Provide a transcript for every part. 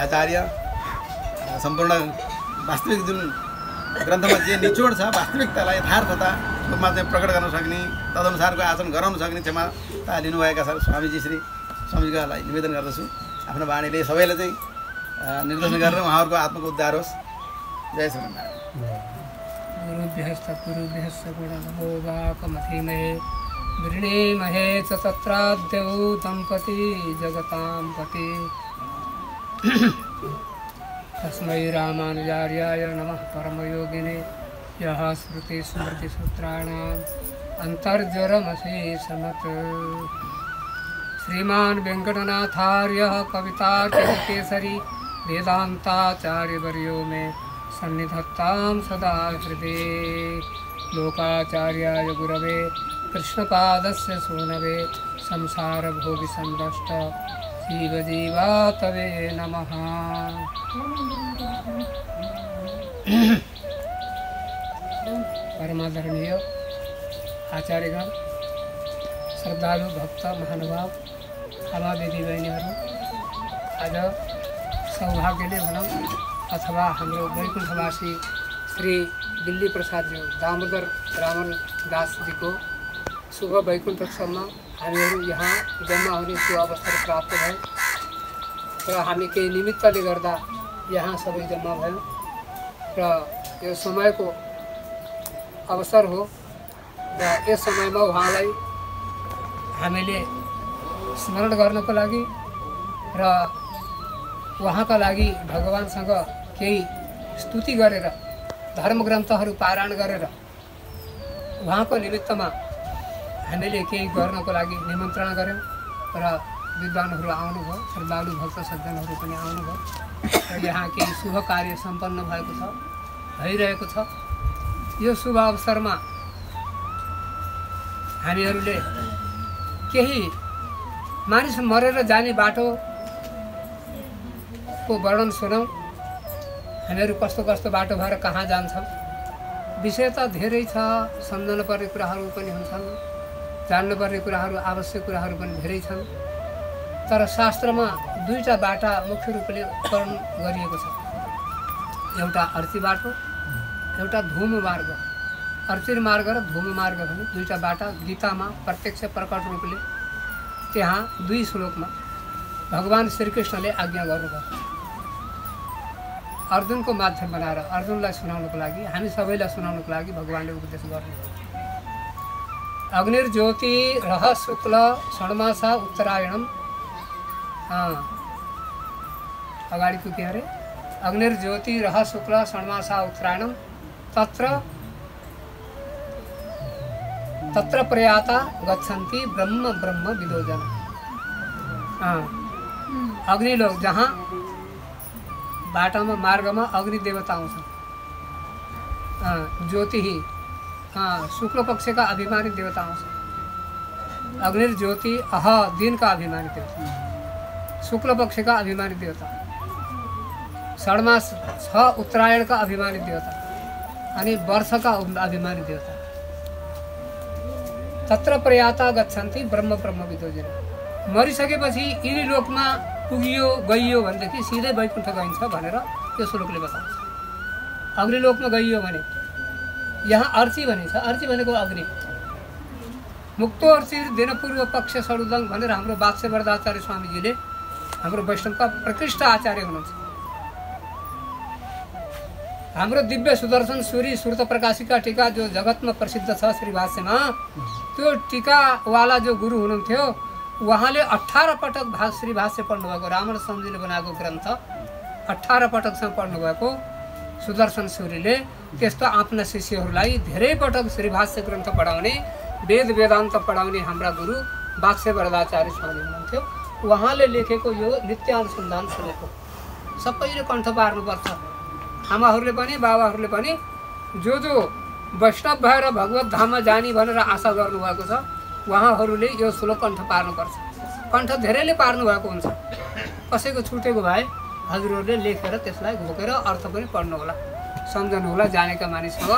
आचार्य सम्पूर्ण वास्तविक जुन ग्रन्थमा जे निचोड छ वास्तविकतालाई यथार्थता रूपमा चाहिँ प्रकट गर्न सक्ने तदनुसारको आचरण गराउन सक्ने क्षमता लिनुभएका स्वामीजी श्री स्वामीजीलाई निवेदन गर्दछु आफ्नो वाणीले सबैलाई चाहिँ निर्देशन गरेर उहाँहरूको आत्माको उद्धार होस्। जय श्रीराम। गुरुभ्यश्च गुणनमो वाकमधीमहे वृणीमहे च तत्राद्यौ दम्पती जगतां पति। तस्मै रामानुजार्याय नमः परमयोगिने यः श्रुतिस्मृतिसूत्राणाम् अन्तर्ज्वरमशेषमत्। श्रीमान् वेङ्कटनाथार्यः कवितार्किककेसरी वेदान्ताचार्यवर्यो मे सन्निधत्तां सदा हृदये। लोकाचार्याय गुरवे कृष्णपादस्य सूनवे संसारभोगिसंरष्ट जीवजीवातवे नमः। परमादरणीय आचार्यगण, श्रद्धालु भक्त महानुभाव, आमा दिदीबहिनीहरू, आज सौभाग्यले भनौँ अथवा हाम्रो वैकुण्ठवासी श्री दिल्ली प्रसादज्यू दामोदर रामन दासजीको शुभ वैकुण्ठोत्सवमा हामीहरू यहाँ जम्मा हुने त्यो अवसर प्राप्त भयो र हामी केही निमित्तले गर्दा यहाँ सबै जम्मा भयौँ र यो समयको अवसर हो र यस समयमा उहाँलाई हामीले स्मरण गर्नको लागि र उहाँका लागि भगवानसँग केही स्तुति गरेर धर्मग्रन्थहरू पारायण गरेर उहाँको निमित्तमा हामीले केही गर्नको लागि निमन्त्रणा गऱ्यौँ र विद्वानहरू आउनुभयो, श्रद्धालु भक्त सज्जनहरू पनि आउनुभयो र यहाँ केही शुभ कार्य सम्पन्न भएको छ, भइरहेको छ। यो शुभ अवसरमा हामीहरूले केही मानिस मरेर जाने बाटोको वर्णन सुनौँ। हामीहरू कस्तो कस्तो बाटो भएर कहाँ जान्छौँ, विषय त धेरै छ, सम्झन पर्ने कुराहरू पनि हुन्छन्, जान्नुपर्ने कुराहरू आवश्यक कुराहरू पनि धेरै छन्। तर शास्त्रमा दुईटा बाटा मुख्य रूपले वर्णन गरिएको छ, एउटा अर्ची बाटो, एउटा धूम मार्ग। अर्चिर मार्ग र धूम मार्ग भने दुईटा बाटा गीतामा प्रत्यक्ष प्रकट रूपले त्यहाँ 2 श्लोकमा भगवान श्रीकृष्णले आज्ञा गर्नुभयो। अर्जुनको माध्यम बनाएर अर्जुनलाई सुनाउनको लागि, हामी सबैलाई सुनाउनको लागि भगवानले उपदेश गर्नुभयो। अग्निर्ज्योति रह शुक्ल षण्मासा उत्तरायणम। अगाडिको के अरे? अग्निर्ज्योति रह शुक्ल षण्मासा उत्तरायणम तत्र प्रयाता गच्छन्ति ब्रह्म ब्रह्म विदो जन। अग्नि लोग जहाँ बाटामा मार्गमा अग्नि देवता आउँछन्। ज्योति ही शुक्ल पक्षका अभिमानी देवता आउँछन्। अग्निर्ज्योति अह दिनका अभिमानी देवता, शुक्ल पक्षका अभिमानी देवता, षण्मास 6 उत्तरायणका अभिमानी देवता अनि वर्षका अभिमानी देवता। तत्र प्रयाता गच्छन्ति ब्रह्म ब्रह्म विदो जन। मरिसकेपछि यिनी लोकमा पुगियो गइयो भनेदेखि सिधै वैकुण्ठ गइन्छ भनेर यो श्लोकले बताउँछ। अग्निलोकमा गइयो भने यहाँ अर्ची भनिन्छ। अर्ची भनेको अग्नि। मुक्तो अर्ची दिन पूर्व पक्ष सडुदङ भनेर हाम्रो वात्स्य वरदाचार्य स्वामीजीले हाम्रो वैष्णवका प्रकृष्ट आचार्य हुनुहुन्छ। हाम्रो दिव्य सुदर्शन सूरी सुरत प्रकाशिका टीका जो जगतमा प्रसिद्ध छ श्री भाष्यमा, त्यो टीकावाला जो गुरु हुनुहुन्थ्यो उहाँले 18 पटक श्री भाष्य पढ्नुभएको, रामन स्वामीजीले बनाएको ग्रन्थ 18 पटकसम्म पढ्नुभएको सुदर्शन सूरीले त्यस्तो आफ्ना शिष्यहरूलाई धेरै पटक श्री भाष्य ग्रन्थ पढाउने, वेद वेदान्त पढाउने हाम्रा गुरु वात्स्य वरदाचार्य स्वामी हुनुहुन्थ्यो। उहाँले लेखेको यो नित्य अनुसन्धान सुनेको सबैले कण्ठ पार्नुपर्छ। आमाहरूले पनि बाबाहरूले पनि जो वैष्णव भएर भगवत धाममा जाने भनेर आशा गर्नुभएको छ उहाँहरूले यो श्लोक कण्ठ पार्नुपर्छ। कण्ठ धेरैले पार्नु भएको हुन्छ, कसैको छुटेको भए हजुरहरूले लेखेर त्यसलाई घोकेर अर्थ पनि पढ्नु होला, सम्झनु होला जानेका मानिससँग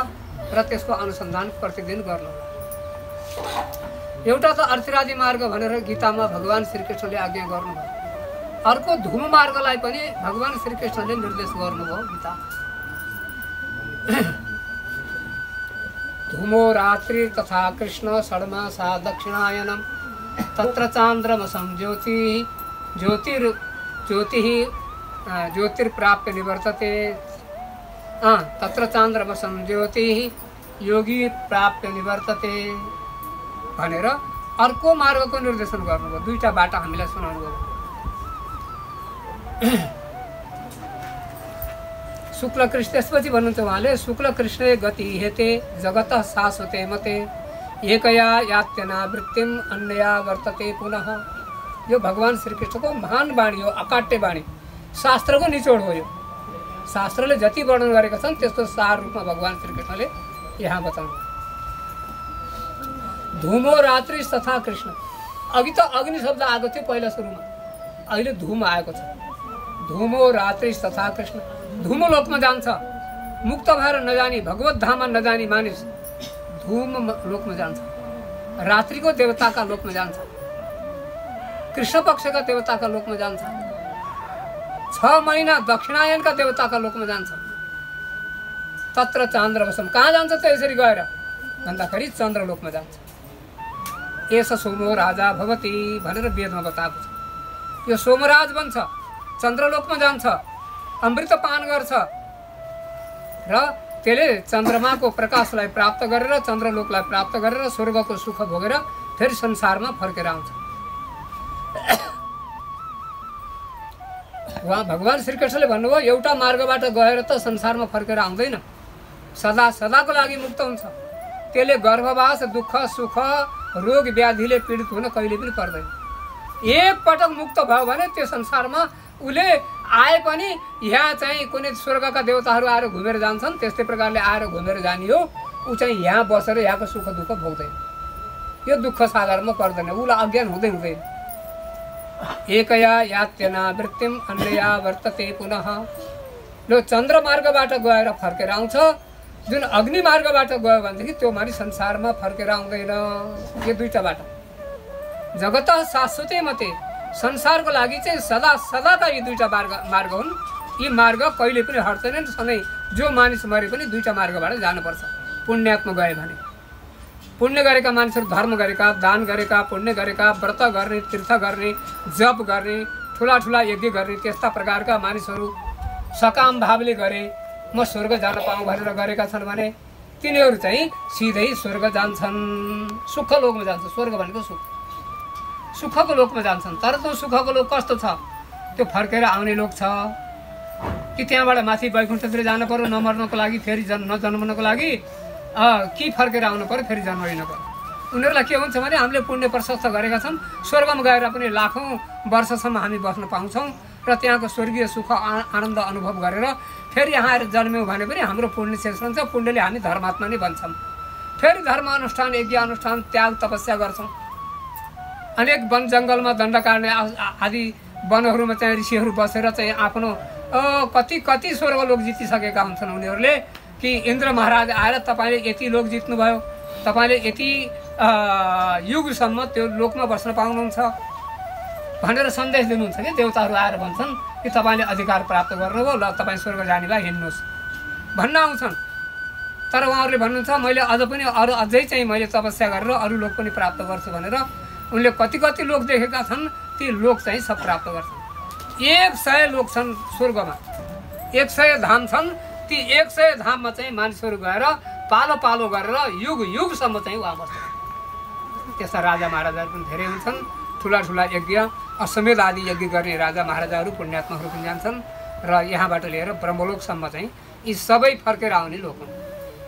र त्यसको अनुसन्धान प्रतिदिन गर्नु होला। एउटा त अर्चिरादि मार्ग भनेर गीतामा भगवान श्रीकृष्णले आज्ञा गर्नुभयो। अर्को धूम मार्गलाई पनि भगवान श्रीकृष्णले निर्देश गर्नुभयो गीता। धूमो रात्रि तथा कृष्ण षड्मासा दक्षिणायनम तत्र चान्द्रमसं ज्योतिर्प्राप्य निवर्तते तत्र चान्द्रमसं ज्योतिः योगी प्राप्य निवर्तते भनेर अर्को मार्गको निर्देशन गर्नुभयो। दुईटा बाटो हामीलाई सुनाउनु भयो। शुक्ल कृष्ण त्यसपछि भन्नुहुन्छ उहाँले शुक्ल कृष्णे गति हेते जगतः शाश्वते मते एकया यात्यनावृत्तिम अन्यया वर्तते पुनः। यो भगवान श्रीकृष्णको महान वाणी हो, अकाट्य वाणी, शास्त्रको निचोड हो। यो शास्त्रले जति वर्णन गरेका छन् त्यसको सार रूपमा भगवान श्रीकृष्णले यहाँ बताउनु। धूमो रात्रि तथा कृष्ण, अघि त अग्नि शब्द आएको थियो पहिला सुरुमा, अहिले धूम आएको छ। धूमो रात्रि तथा कृष्ण, धूम लोकमा जान्छ, मुक्त भएर नजानी भगवत धाममा नजानी मानिस धूम लोकमा जान्छ, रात्रिको देवताका लोकमा जान्छ, कृष्ण पक्षका देवताका लोकमा जान्छ, 6 महिना दक्षिणायनका देवताका लोकमा जान्छ। तत्र चान्द्रवसम, कहाँ जान्छ त यसरी गएर भन्दाखेरि चन्द्रलोकमा जान्छ। एस सोमो राजा भवती भनेर वेदमा बताएको छ। यो सोमराज बन्छ, चन्द्रलोकमा जान्छ, अमृत पान गर्छ र त्यसले चन्द्रमाको प्रकाशलाई प्राप्त गरेर चन्द्रलोकलाई प्राप्त गरेर स्वर्गको सुख भोगेर फेरि संसारमा फर्केर आउँछ। उहाँ भगवान श्रीकृष्णले भन्नुभयो एउटा मार्गबाट गएर त संसारमा फर्केर आउँदैन, सदा सदाको लागि मुक्त हुन्छ। त्यसले गर्भवास दुःख सुख रोग व्याधिले पीडित हुन कहिले पनि पर्दैन। एक पटक मुक्त भयो भने त्यो संसारमा उसले आए पनि यहाँ चाहिँ कुनै स्वर्गका देवताहरू आएर घुमेर जान्छन्, त्यस्तै प्रकारले आएर घुमेर जाने हो। ऊ चाहिँ यहाँ बसेर यहाँको सुख दुःख भोग्दैन, यो दुःख सागरमा पर्दैन, उसलाई अज्ञान हुँदै हुँदैन। एकया यात्यनावृत्तिम अन्यया वर्तते पुनः। जो चन्द्र मार्गबाट गएर फर्केर आउँछ, जुन अग्नि मार्गबाट गयो भनेदेखि त्यो मानिस संसारमा फर्केर आउँदैन। यो दुईटा बाटो, जगत शाश्वते मते, संसारको लागि चाहिँ सदा सदाका यी दुईटा मार्ग हुन्। यी मार्ग कहिले पनि हट्दैनन्। सधैँ जो मानिस मरे पनि दुईटा मार्गबाट जानुपर्छ। पुण्यात्म गए भने, पुण्य गरेका मानिसहरू, धर्म गरेका, दान गरेका, पुण्य गरेका, व्रत गर्ने, तीर्थ गर्ने, जप गर्ने, ठुला ठुला यज्ञ गर्ने, त्यस्ता प्रकारका मानिसहरू सकाम भावले गरे म स्वर्ग जान पाऊँ भनेर गरेका छन् भने तिनीहरू चाहिँ सिधै स्वर्ग जान्छन्, सुख लोकमा जान्छन्। स्वर्ग भनेको सुख, सुखको लोकमा जान्छन्। तर त्यो सुखको लोक कस्तो छ? त्यो फर्केर आउने लोक छ कि त्यहाँबाट माथि वैकुण्ठतिर जानु पर्यो नमर्नको लागि, फेरि नजन्मनको लागि, कि फर्केर आउनु पर्यो फेरि जन्म लिनु पर्यो? उनीहरूलाई के हुन्छ भने हामीले पुण्य प्रशस्त गरेका छन्, स्वर्गमा गएर पनि लाखौँ वर्षसम्म हामी बस्न पाउँछौँ र त्यहाँको स्वर्गीय सुख आनन्द अनुभव गरेर फेरि यहाँ आएर जन्म्यौँ भने पनि हाम्रो पुण्य शेष रहन्छ। पुण्यले हामी धर्मात्मा नै बन्छौँ। फेरि धर्म अनुष्ठान, यज्ञ अनुष्ठान, त्याग तपस्या गर्छौँ। अनेक वन जङ्गलमा दण्ड काट्ने आदि वनहरूमा चाहिँ ऋषिहरू बसेर चाहिँ आफ्नो कति कति स्वर्गलोक जितिसकेका हुन्छन् उनीहरूले कि इन्द्र महाराज आएर तपाईँले यति लोक जित्नुभयो, तपाईँले यति युगसम्म त्यो लोकमा बस्न पाउनुहुन्छ भनेर सन्देश दिनुहुन्छ कि देवताहरू आएर भन्छन् कि तपाईँले अधिकार प्राप्त गर्नुभयो, ल तपाईँ स्वर्ग जाने भए हिँड्नुहोस् भन्न आउँछन्। तर उहाँहरूले भन्नुहुन्छ मैले अझ पनि अझै चाहिँ मैले तपस्या गरेर अरू लोक पनि प्राप्त गर्छु भनेर उनले कति कति लोक देखेका छन्। ती लोक चाहिँ सब प्राप्त गर्छन्। 100 लोक छन् स्वर्गमा, 100 धाम छन्। ती 100 धाममा चाहिँ मानिसहरू गएर पालो पालो गरेर युग युगसम्म चाहिँ उहाँ बस्छन्। त्यस्ता राजा महाराजाहरू पनि धेरै हुन्छन्। ठुला ठुला यज्ञ, अश्वमेध आदि यज्ञ गर्ने राजा महाराजाहरू, पुण्यात्माहरू पनि जान्छन् र यहाँबाट लिएर ब्रह्मलोकसम्म चाहिँ यी सबै फर्केर आउने लोक हुन्।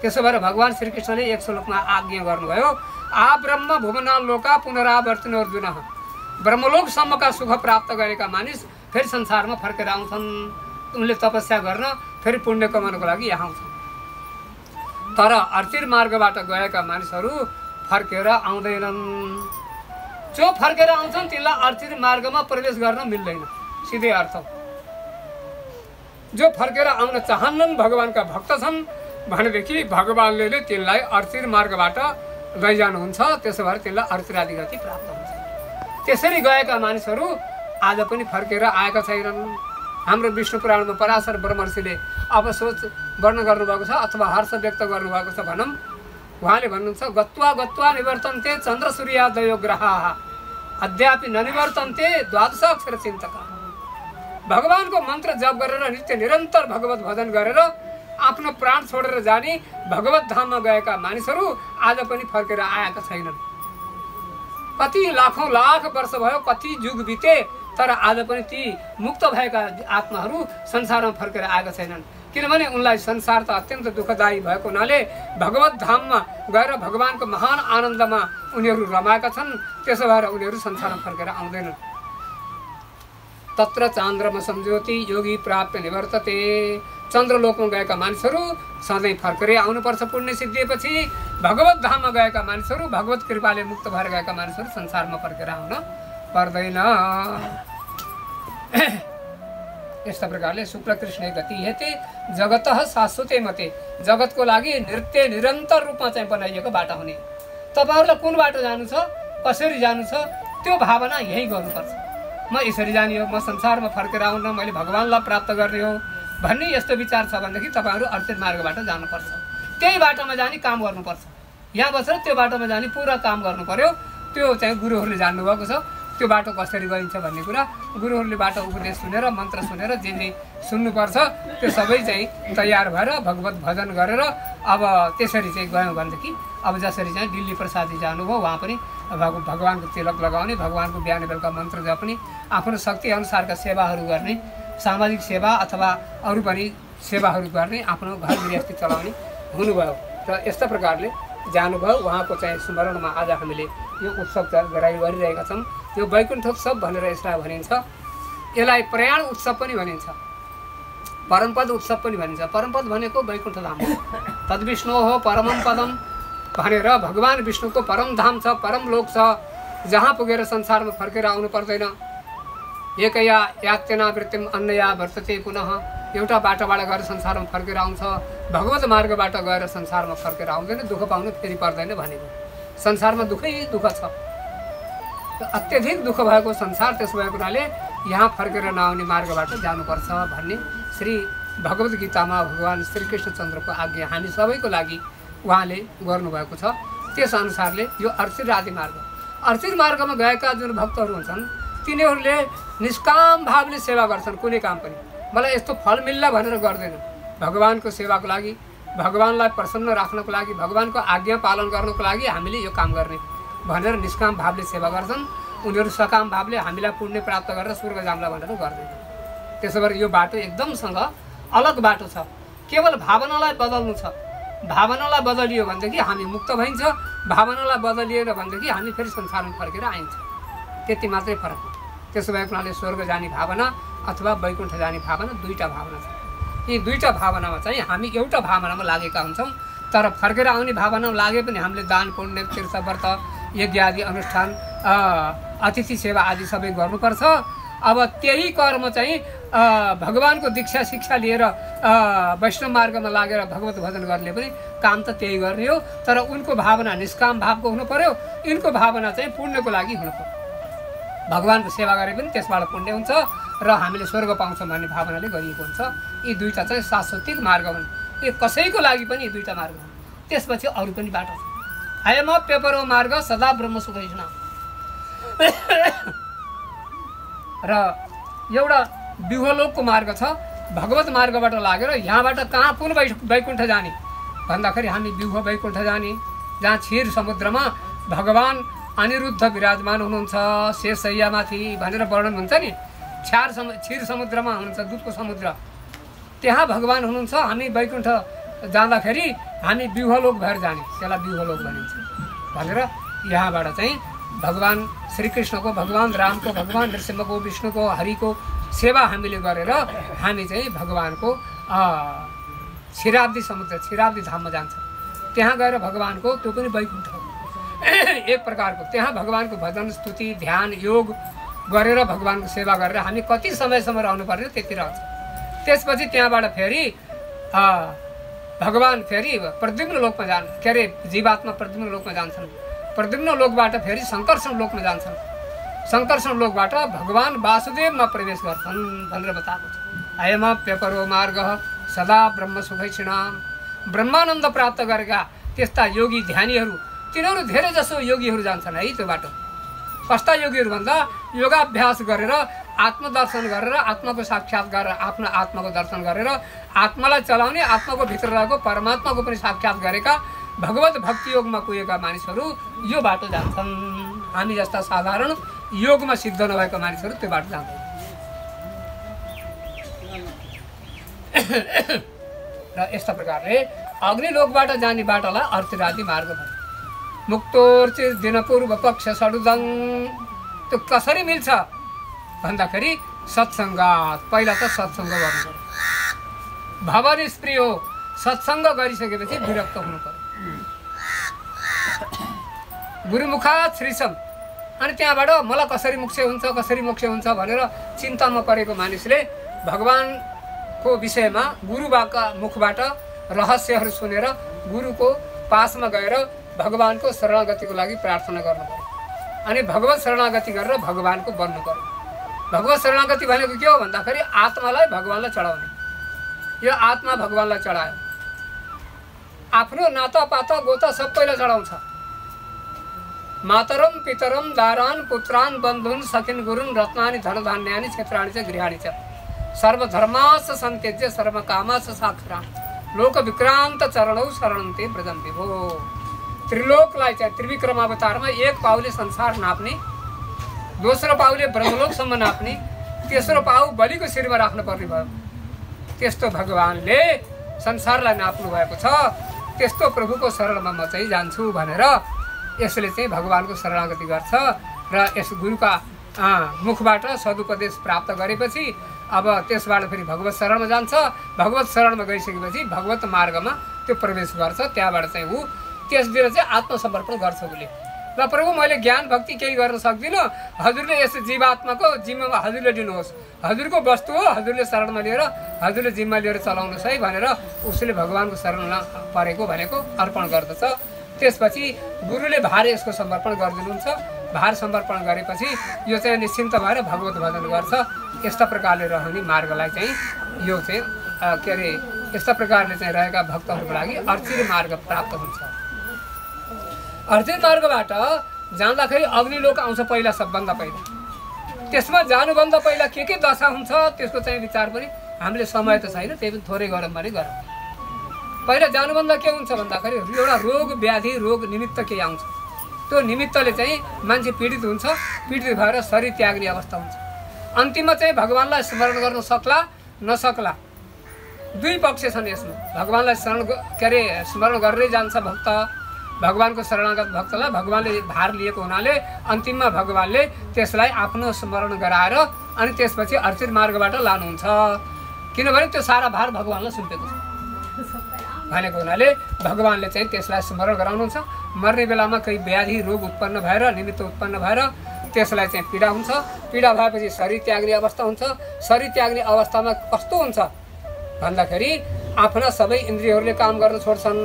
त्यसो भएर भगवान श्रीकृष्णले 1 श्लोकमा आज्ञा गर्नुभयो, आ ब्रह्म भुवना लोका पुनरावर्तन अर्जुन। ब्रह्मलोकसम्मका सुख प्राप्त गरेका मानिस फेरि संसारमा फर्केर आउँछन्। उनले तपस्या गर्न फेरि पुण्य कमाउनको लागि यहाँ आउँछन्। तर अर्तिर मार्गबाट गएका मानिसहरू फर्केर आउँदैनन्। जो फर्केर आउँछन् तिनलाई अर्तिर मार्गमा प्रवेश गर्न मिल्दैन, सिधै अर्थ। जो फर्केर आउन चाहन्नन्, भगवानका भक्त छन् भनेदेखि भगवानले तिनलाई अर्तिर मार्गबाट लैजानुहुन्छ। त्यसो भएर तिनलाई अर्तिर आदि गति प्राप्त हुन्छ। त्यसरी गएका मानिसहरू आज पनि फर्केर आएका छैनन्। हाम्रो विष्णु पुराणमा पराशर ब्रह्मर्षिले अब सोच वर्णन गर्नुभएको छ अथवा हर्ष व्यक्त गर्नुभएको छ भनौँ। उहाँले भन्नुहुन्छ गत्वा गत्वा निवर्तन्ते चन्द्र सूर्यादयो ग्रहाः अद्यापि ननिवर्तन्ते द्वादश अक्षर चिन्तका। भगवानको मन्त्र जप गरेर नित्य निरन्तर भगवत भजन गरेर आफ्नो प्राण छोडेर जाने भगवत धाममा गएका मानिसहरू आज पनि फर्केर आएका छैनन्। कति लाखौं लाख वर्ष भयो, कति युग बिते, तर आज पनि ती मुक्त भएका आत्माहरू संसारमा फर्केर आएका छैनन्। किनभने उनलाई संसार त अत्यन्त दुःखदायी भएको हुनाले भगवत धाममा गएर भगवानको महान आनन्दमा उनीहरू रमाएका छन्। त्यसो भएर उनीहरू संसारमा फर्केर आउँदैनन्। तत्र चान्द्रमा सम्झौती योगी प्राप्त निवर्तते। चन्द्रलोकमा गएका मानिसहरू सधैँ फर्केरै आउनुपर्छ। पुण्य सिद्धिएपछि भगवत धाममा गएका मानिसहरू, भगवत कृपाले मुक्त भएर गएका मानिसहरू संसारमा फर्केर आउन पर्दैन। यस्ता प्रकारले शुक्ल कृष्ण गति हेते जगतः शाश्वते मते। जगतको लागि नृत्य निरन्तर रूपमा चाहिँ बनाइएको बाटो हुने। तपाईँहरूलाई कुन बाटो जानु छ, कसरी जानु छ, त्यो भावना यही गर्नुपर्छ। म यसरी जाने हो, म संसारमा फर्केर आउन, मैले भगवान्लाई प्राप्त गर्ने हो भन्ने यस्तो विचार छ भनेदेखि तपाईँहरू अर्चित मार्गबाट जानुपर्छ। त्यही बाटोमा जाने काम गर्नुपर्छ। यहाँ बसेर त्यो बाटोमा जाने पुरा काम गर्नु पर्यो। त्यो चाहिँ गुरुहरूले जान्नुभएको छ। त्यो बाटो कसरी गइन्छ भन्ने कुरा गुरुहरूले बाटो उपदेश सुनेर, मन्त्र सुनेर जे जे सुन्नुपर्छ त्यो सबै चाहिँ तयार भएर भगवत भजन गरेर अब त्यसरी चाहिँ गयौँ भनेदेखि अब जसरी चाहिँ दिल्ली प्रसादी जानुभयो, वहाँ पनि भगवानको तिलक लगाउने, भगवानको बिहान बेलुका मन्त्र जप्ने, आफ्नो शक्ति अनुसारका सेवाहरू गर्ने, सामाजिक सेवा अथवा अरू पनि सेवाहरू गर्ने, आफ्नो घर गृहस्थी चलाउने हुनुभयो। र यस्ता प्रकारले जानुभयो। उहाँको चाहिँ स्मरणमा आज हामीले यो उत्सव गरिरहेका छौँ। यो वैकुण्ठोत्सव भनेर यसलाई भनिन्छ। यसलाई प्रयाण उत्सव पनि भनिन्छ, परमपद उत्सव पनि भनिन्छ। परमपद भनेको वैकुण्ठ धाम हो। तद्विष्णु हो परमम पदम भनेर भगवान विष्णुको परम धाम छ, परम लोक छ, जहाँ पुगेर संसारमा फर्केर आउनु पर्दैन। एकया यात्यनावृत्तिम अन्यया वर्तते पुनः। एउटा बाटोबाट गएर संसारमा फर्केर आउँछ, भगवत मार्गबाट गएर संसारमा फर्केर आउँदैन, दुःख पाउनु फेरि पर्दैन भनेको। संसारमा दुःखै दुःख छ, अत्यधिक दुःख भएको संसार। त्यसो भएको हुनाले यहाँ फर्केर नआउने मार्गबाट जानुपर्छ भन्ने श्री भगवत गीतामा भगवान श्रीकृष्णचन्द्रको आज्ञा हामी सबैको लागि उहाँले गर्नुभएको छ। त्यस अनुसारले यो अर्चित आदि मार्ग, अर्चित मार्गमा गएका जुन भक्तहरू हुन्छन् तिनीहरूले निष्काम भावले सेवा गर्छन्। कुनै काम पनि मलाई यस्तो फल मिल्ला भनेर गर्दैन। भगवानको सेवाको लागि, भगवानलाई प्रसन्न राख्नको लागि, भगवानको आज्ञा पालन गर्नको लागि हामीले यो काम गर्ने भनेर निष्काम भावले सेवा गर्छन्। उनीहरू सकाम भावले हामीलाई पुण्य प्राप्त गरेर स्वर्ग जाम्ला भनेर गर्दैन। त्यसो भएर यो बाटो एकदमसँग अलग बाटो छ। केवल भावनालाई बदल्नु छ। भावनालाई बदलियो भनेदेखि हामी मुक्त भइन्छ, भावनालाई बदलिएन भनेदेखि हामी फेरि संसारमा फर्केर आइन्छ। त्यति मात्रै फरक हो। त्यसो भएको हुनाले स्वर्ग जाने भावना अथवा वैकुण्ठ जाने भावना दुईवटा भावना छ। यी दुईवटा भावनामा चाहिँ हामी एउटा भावनामा लागेका हुन्छौँ। तर फर्केर आउने भावनामा लागे पनि हामीले दान पुण्य तीर्थ व्रत यज्ञ आदि अनुष्ठान अतिथि सेवा आदि सबै गर्नुपर्छ। अब त्यही कर्म चाहिँ भगवानको दीक्षा शिक्षा लिएर वैष्णव मार्गमा लागेर भगवत भजन गर्ने पनि काम त त्यही गर्ने हो। तर उनको भावना निष्काम भावको हुनु पर्यो, यिनको भावना चाहिँ पुण्यको लागि हुनु पर्यो। भगवानको सेवा गरे पनि त्यसबाट पुण्य हुन्छ र हामीले स्वर्ग पाउँछौँ भन्ने भावनाले गरिएको हुन्छ। यी दुईवटा चाहिँ शाश्वतिक मार्ग हुन्। यी कसैको लागि पनि यी दुईवटा मार्ग हुन्। त्यसपछि अरू पनि बाटो छ। अयमप्यपरो मार्ग सदा ब्रह्म सुखैष्ण। र एउटा विह्वलोकको मार्ग छ। भगवत मार्गबाट लागेर यहाँबाट कहाँ कुन वैकुण्ठ जाने भन्दाखेरि हामी विह्व वैकुण्ठ जाने, जहाँ क्षीर समुद्रमा भगवान अनिरुद्ध विराजमान हुनुहुन्छ शेषशय्यामाथि भनेर वर्णन हुन्छ नि। क्षीर समुद्रमा हुनुहुन्छ, दुधको समुद्र, त्यहाँ भगवान हुनुहुन्छ। हामी वैकुण्ठ जाँदाखेरि हामी विह्वलोक भएर जाने, त्यसलाई विह्वलोक भनिन्छ भनेर यहाँबाट चाहिँ भगवान श्रीकृष्णको, भगवान रामको, भगवान नृसिंहको, विष्णुको, हरिको सेवा हामीले गरेर हामी चाहिँ भगवानको क्षीराब्दी समुद्र, क्षीराब्दी धाममा जान्छ। त्यहाँ गएर भगवानको त्यो पनि वैकुण्ठ हो एक प्रकारको। त्यहाँ भगवानको भजन स्तुति ध्यान योग गरेर भगवानको सेवा गरेर हामी कति समयसम्म रहनु पर्ने त्यति रहन्छ। त्यसपछि त्यहाँबाट फेरि भगवान फेरि प्रद्युम्न लोकमा जान्छ। के अरे जीवात्मा प्रद्युम्न लोकमा जान्छन्। प्रद्युम्न लोकबाट फेरि शङ्कर्षण लोकमा जान्छन्। सङ्कर्षण लोकबाट भगवान वासुदेवमा प्रवेश गर्छन् भनेर बताएको छ। अयम पेपरो मार्ग सदा ब्रह्म सुखैक्षिणाम। ब्रह्मानन्द प्राप्त गरेका त्यस्ता योगी ध्यानीहरू, तिनीहरू धेरै जसो योगीहरू जान्छन् है त्यो बाटो। कस्ता योगीहरू भन्दा योगाभ्यास गरेर आत्मदर्शन गरेर आत्माको साक्षात गरेर आफ्नो आत्माको दर्शन गरेर आत्मालाई चलाउने, आत्माको भित्र रहेको परमात्माको पनि साक्षात गरेका भगवत भक्ति योगमा पुगेका मानिसहरू यो बाटो जान्छन्। हामी जस्ता साधारण योगमा सिद्ध नभएका मानिसहरू त्यो बाटो जान्छन्। र यस्ता प्रकारले अग्निलोकबाट जाने बाटोलाई अर्चिरादि मार्ग भयो। मुक्तोर्चित दिन पूर्व पक्ष सडुदङ। त्यो कसरी मिल्छ भन्दाखेरि सत्सङ्गात, पहिला त सत्सङ्ग गर्नु पर्यो। भव निष्प्रिय हो, सत्सङ्ग गरिसकेपछि विरक्त हुनु पर्यो। गुरुमुखात श्रीसम। अनि त्यहाँबाट मलाई कसरी मोक्ष हुन्छ भनेर चिन्तामा परेको मानिसले भगवानको विषयमा गुरुबाका मुखबाट रहस्यहरू सुनेर गुरुको पासमा गएर भगवानको शरणागतिको लागि प्रार्थना गर्नु पर्यो। अनि भगवत शरणागति गरेर भगवानको बन्नु पर्यो। भगवत शरणागति भनेको के हो भन्दाखेरि आत्मालाई भगवानलाई चढाउने। यो आत्मा भगवानलाई चढायो, आफ्नो नातापाता गोता सबैलाई चढाउँछ। मातरम पितरम दारान पुत्रान बन्धुन सखिन गुरुन रत्नानि धनधान्यानि क्षेत्राणि च गृहाणि च सर्वधर्मास सन्त्यज्य सर्वकामास साक्षरान् लोक विक्रान्त चरणौ शरणन्ते व्रजं विभो। त्रिलोकलाई चाहिँ त्रिविक्रम अवतारमा एक पाउले संसार नाप्ने, दोस्रो पाउले ब्रह्मलोकसम्म नाप्ने, तेस्रो पाउ बलिको शिरमा राख्नु पर्ने भयो। त्यस्तो भगवानले संसारलाई नाप्नु भएको छ। त्यस्तो प्रभुको शरणमा म चाहिँ जान्छु भनेर यसले चाहिँ भगवानको शरणागति गर्छ। र यस गुरुका मुखबाट सदुपदेश प्राप्त गरेपछि अब त्यसबाट फेरि भगवत शरणमा जान्छ। भगवत शरणमा गइसकेपछि भगवत मार्गमा त्यो प्रवेश गर्छ। त्यहाँबाट चाहिँ ऊ त्यस दिन चाहिँ आत्मसमर्पण गर्छ उसले। र प्रभु मैले ज्ञान भक्ति केही गर्न सक्दिनँ, हजुरले यस जीवात्माको जिम्मा हजुरले दिनुहोस्, हजुरको वस्तु हो, हजुरले शरणमा लिएर हजुरले जिम्मा लिएर चलाउनुहोस् है भनेर उसले भगवानको शरणमा परेको भनेको अर्पण गर्दछ। त्यसपछि गुरुले भार यसको समर्पण गरिदिनुहुन्छ। भार समर्पण गरेपछि यो चाहिँ निश्चिन्त भएर भगवत भजन गर्छ। यस्ता प्रकारले रहने मार्गलाई चाहिँ यो चाहिँ के अरे यस्ता प्रकारले चाहिँ रहेका भक्तहरूको लागि अर्चित मार्ग प्राप्त हुन्छ। अर्चित मार्गबाट जाँदाखेरि अग्निलोक आउँछ पहिला, सबभन्दा पहिला। त्यसमा जानुभन्दा पहिला के दशा हुन्छ त्यसको चाहिँ विचार पनि हामीले समय त छैन, त्यही पनि थोरै गरौँ भने गरौँ। पहिला जानुभन्दा के हुन्छ भन्दाखेरि एउटा रोग व्याधि रोग निमित्त केही आउँछ। त्यो निमित्तले चाहिँ मान्छे पीडित हुन्छ, पीडित भएर शरीर त्याग्ने अवस्था हुन्छ। अन्तिममा चाहिँ भगवानलाई स्मरण गर्न सक्ला नसक्ला, दुई पक्ष छन् यसमा। भगवानलाई स्मरण गरेरै जान्छ भक्त, भगवानको शरणागत भक्तलाई भगवानले भार लिएको हुनाले अन्तिममा भगवानले त्यसलाई आफ्नो स्मरण गराएर अनि त्यसपछि अर्चित मार्गबाट लानुहुन्छ। किनभने त्यो सारा भार भगवानलाई सुम्पेको छ भनेको हुनाले भगवानले चाहिँ त्यसलाई स्मरण गराउनुहुन्छ। मर्ने बेलामा केही व्याधि रोग उत्पन्न भएर निमित्त उत्पन्न भएर त्यसलाई चाहिँ पीडा हुन्छ। पीडा भएपछि शरीर त्याग्ने अवस्था हुन्छ। शरीर त्याग्ने अवस्थामा कस्तो हुन्छ भन्दाखेरि आफ्ना सबै इन्द्रियहरूले काम गर्न छोड्छन्।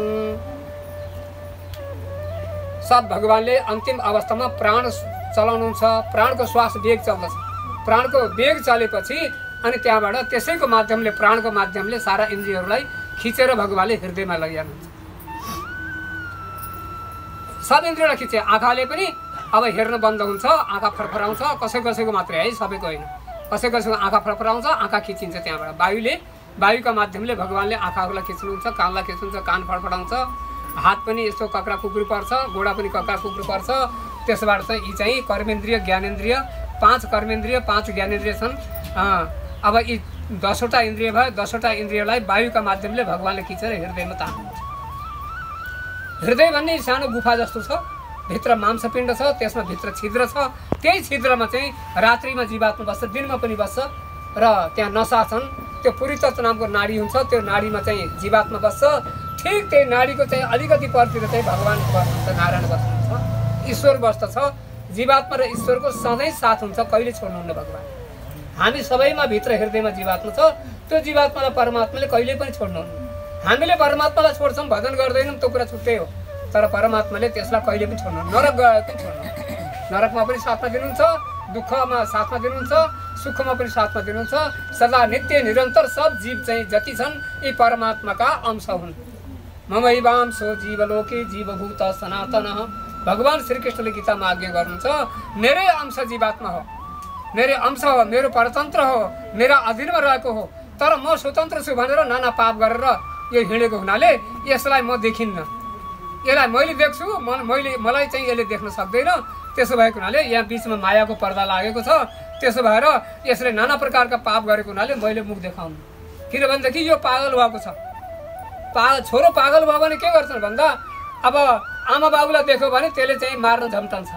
सब भगवानले अन्तिम अवस्थामा प्राण चलाउनुहुन्छ। प्राणको श्वास वेग चल्दछ। प्राणको वेग चलेपछि अनि त्यहाँबाट त्यसैको माध्यमले प्राणको माध्यमले सारा इन्द्रियहरूलाई खिचेर भगवानले हृदयमा लगिहाल्नुहुन्छ। सब इन्द्रियलाई खिचे। आँखाले पनि अब हेर्न बन्द हुन्छ, आँखा फरफराउँछ। कसैको मात्रै है, सबैको होइन। कसैको आँखा फरफराउँछ, आँखा खिचिन्छ। त्यहाँबाट वायुका माध्यमले भगवानले आँखाहरूलाई खिच्नुहुन्छ, कानलाई खिच्नुहुन्छ, कान फडफडाउँछ। हात पनि यस्तो कक्रा कुकुर पर्छ, गोडा पनि कक्रा कुकुर पर्छ। त्यसबाट चाहिँ यी चाहिँ कर्मेन्द्रिय ज्ञानेन्द्रिय 5 कर्मेन्द्रिय 5 ज्ञानेन्द्रिय छन्। अब यी 10वटा इन्द्रिय भयो। 10वटा इन्द्रियलाई वायुका माध्यमले भगवानले खिचेर हृदयमा तान्नुहुन्छ। हृदय भन्ने सानो गुफा जस्तो छ, भित्र मांसपिण्ड छ, त्यसमा भित्र छिद्र छ। त्यही छिद्रमा चाहिँ रात्रिमा जीवात्मा बस्छ, दिनमा पनि बस्छ। र त्यहाँ नसा छन्, त्यो पुरीतत्व नामको नाडी हुन्छ, त्यो नाडीमा चाहिँ जीवात्मा बस्छ। ठिक त्यही नाडीको चाहिँ अलिकति परतिर चाहिँ भगवान बस्नुहुन्छ, नारायण बस्नुहुन्छ, ईश्वर बस्दछ। जीवात्मा र ईश्वरको सधैँ साथ हुन्छ, कहिले छोड्नुहुन्न भगवान। हामी सबैमा भित्र हृदयमा जीवात्मा छ, त्यो जीवात्मालाई परमात्माले कहिले पनि छोड्नुहुन्न। हामीले परमात्मालाई छोड्छौँ, भजन गर्दैनौँ, त्यो कुरा छुट्टै हो। तर परमात्माले त्यसलाई कहिले पनि छोड्नुहुन्न। नरक गएको पनि छोड्नु, नरकमा पनि साथमा दिनुहुन्छ, दुःखमा साथमा दिनुहुन्छ, सुखमा पनि साथमा दिनुहुन्छ। सदा नित्य निरन्तर सब जीव चाहिँ जति छन् यी परमात्माका अंश हुन्। ममैवांशो जीवलोके जीवभूत सनातन। भगवान श्रीकृष्णले गीतामा आज्ञा गर्नुहुन्छ, मेरै अंश जीवात्मा हो, मेरै अंश हो, मेरो परतन्त्र हो, मेरा अधीनमा रहेको हो। तर म स्वतन्त्र छु भनेर नाना पाप गरेर यो हिँडेको हुनाले यसलाई म देखिन्न, यसलाई मैले देख्छु, मलाई चाहिँ यसले देख्न सक्दैन। त्यसो भएको हुनाले यहाँ बिचमा मायाको पर्दा लागेको छ। त्यसो भएर यसले नाना प्रकारका पाप गरेको हुनाले मैले मुख देखाउनु। किनभनेदेखि यो पागल भएको छ। छोरो पागल भयो भने के गर्छन् भन्दा अब आमा बाबुलाई देख्यो भने त्यसले चाहिँ मार्न झम्टन्छ।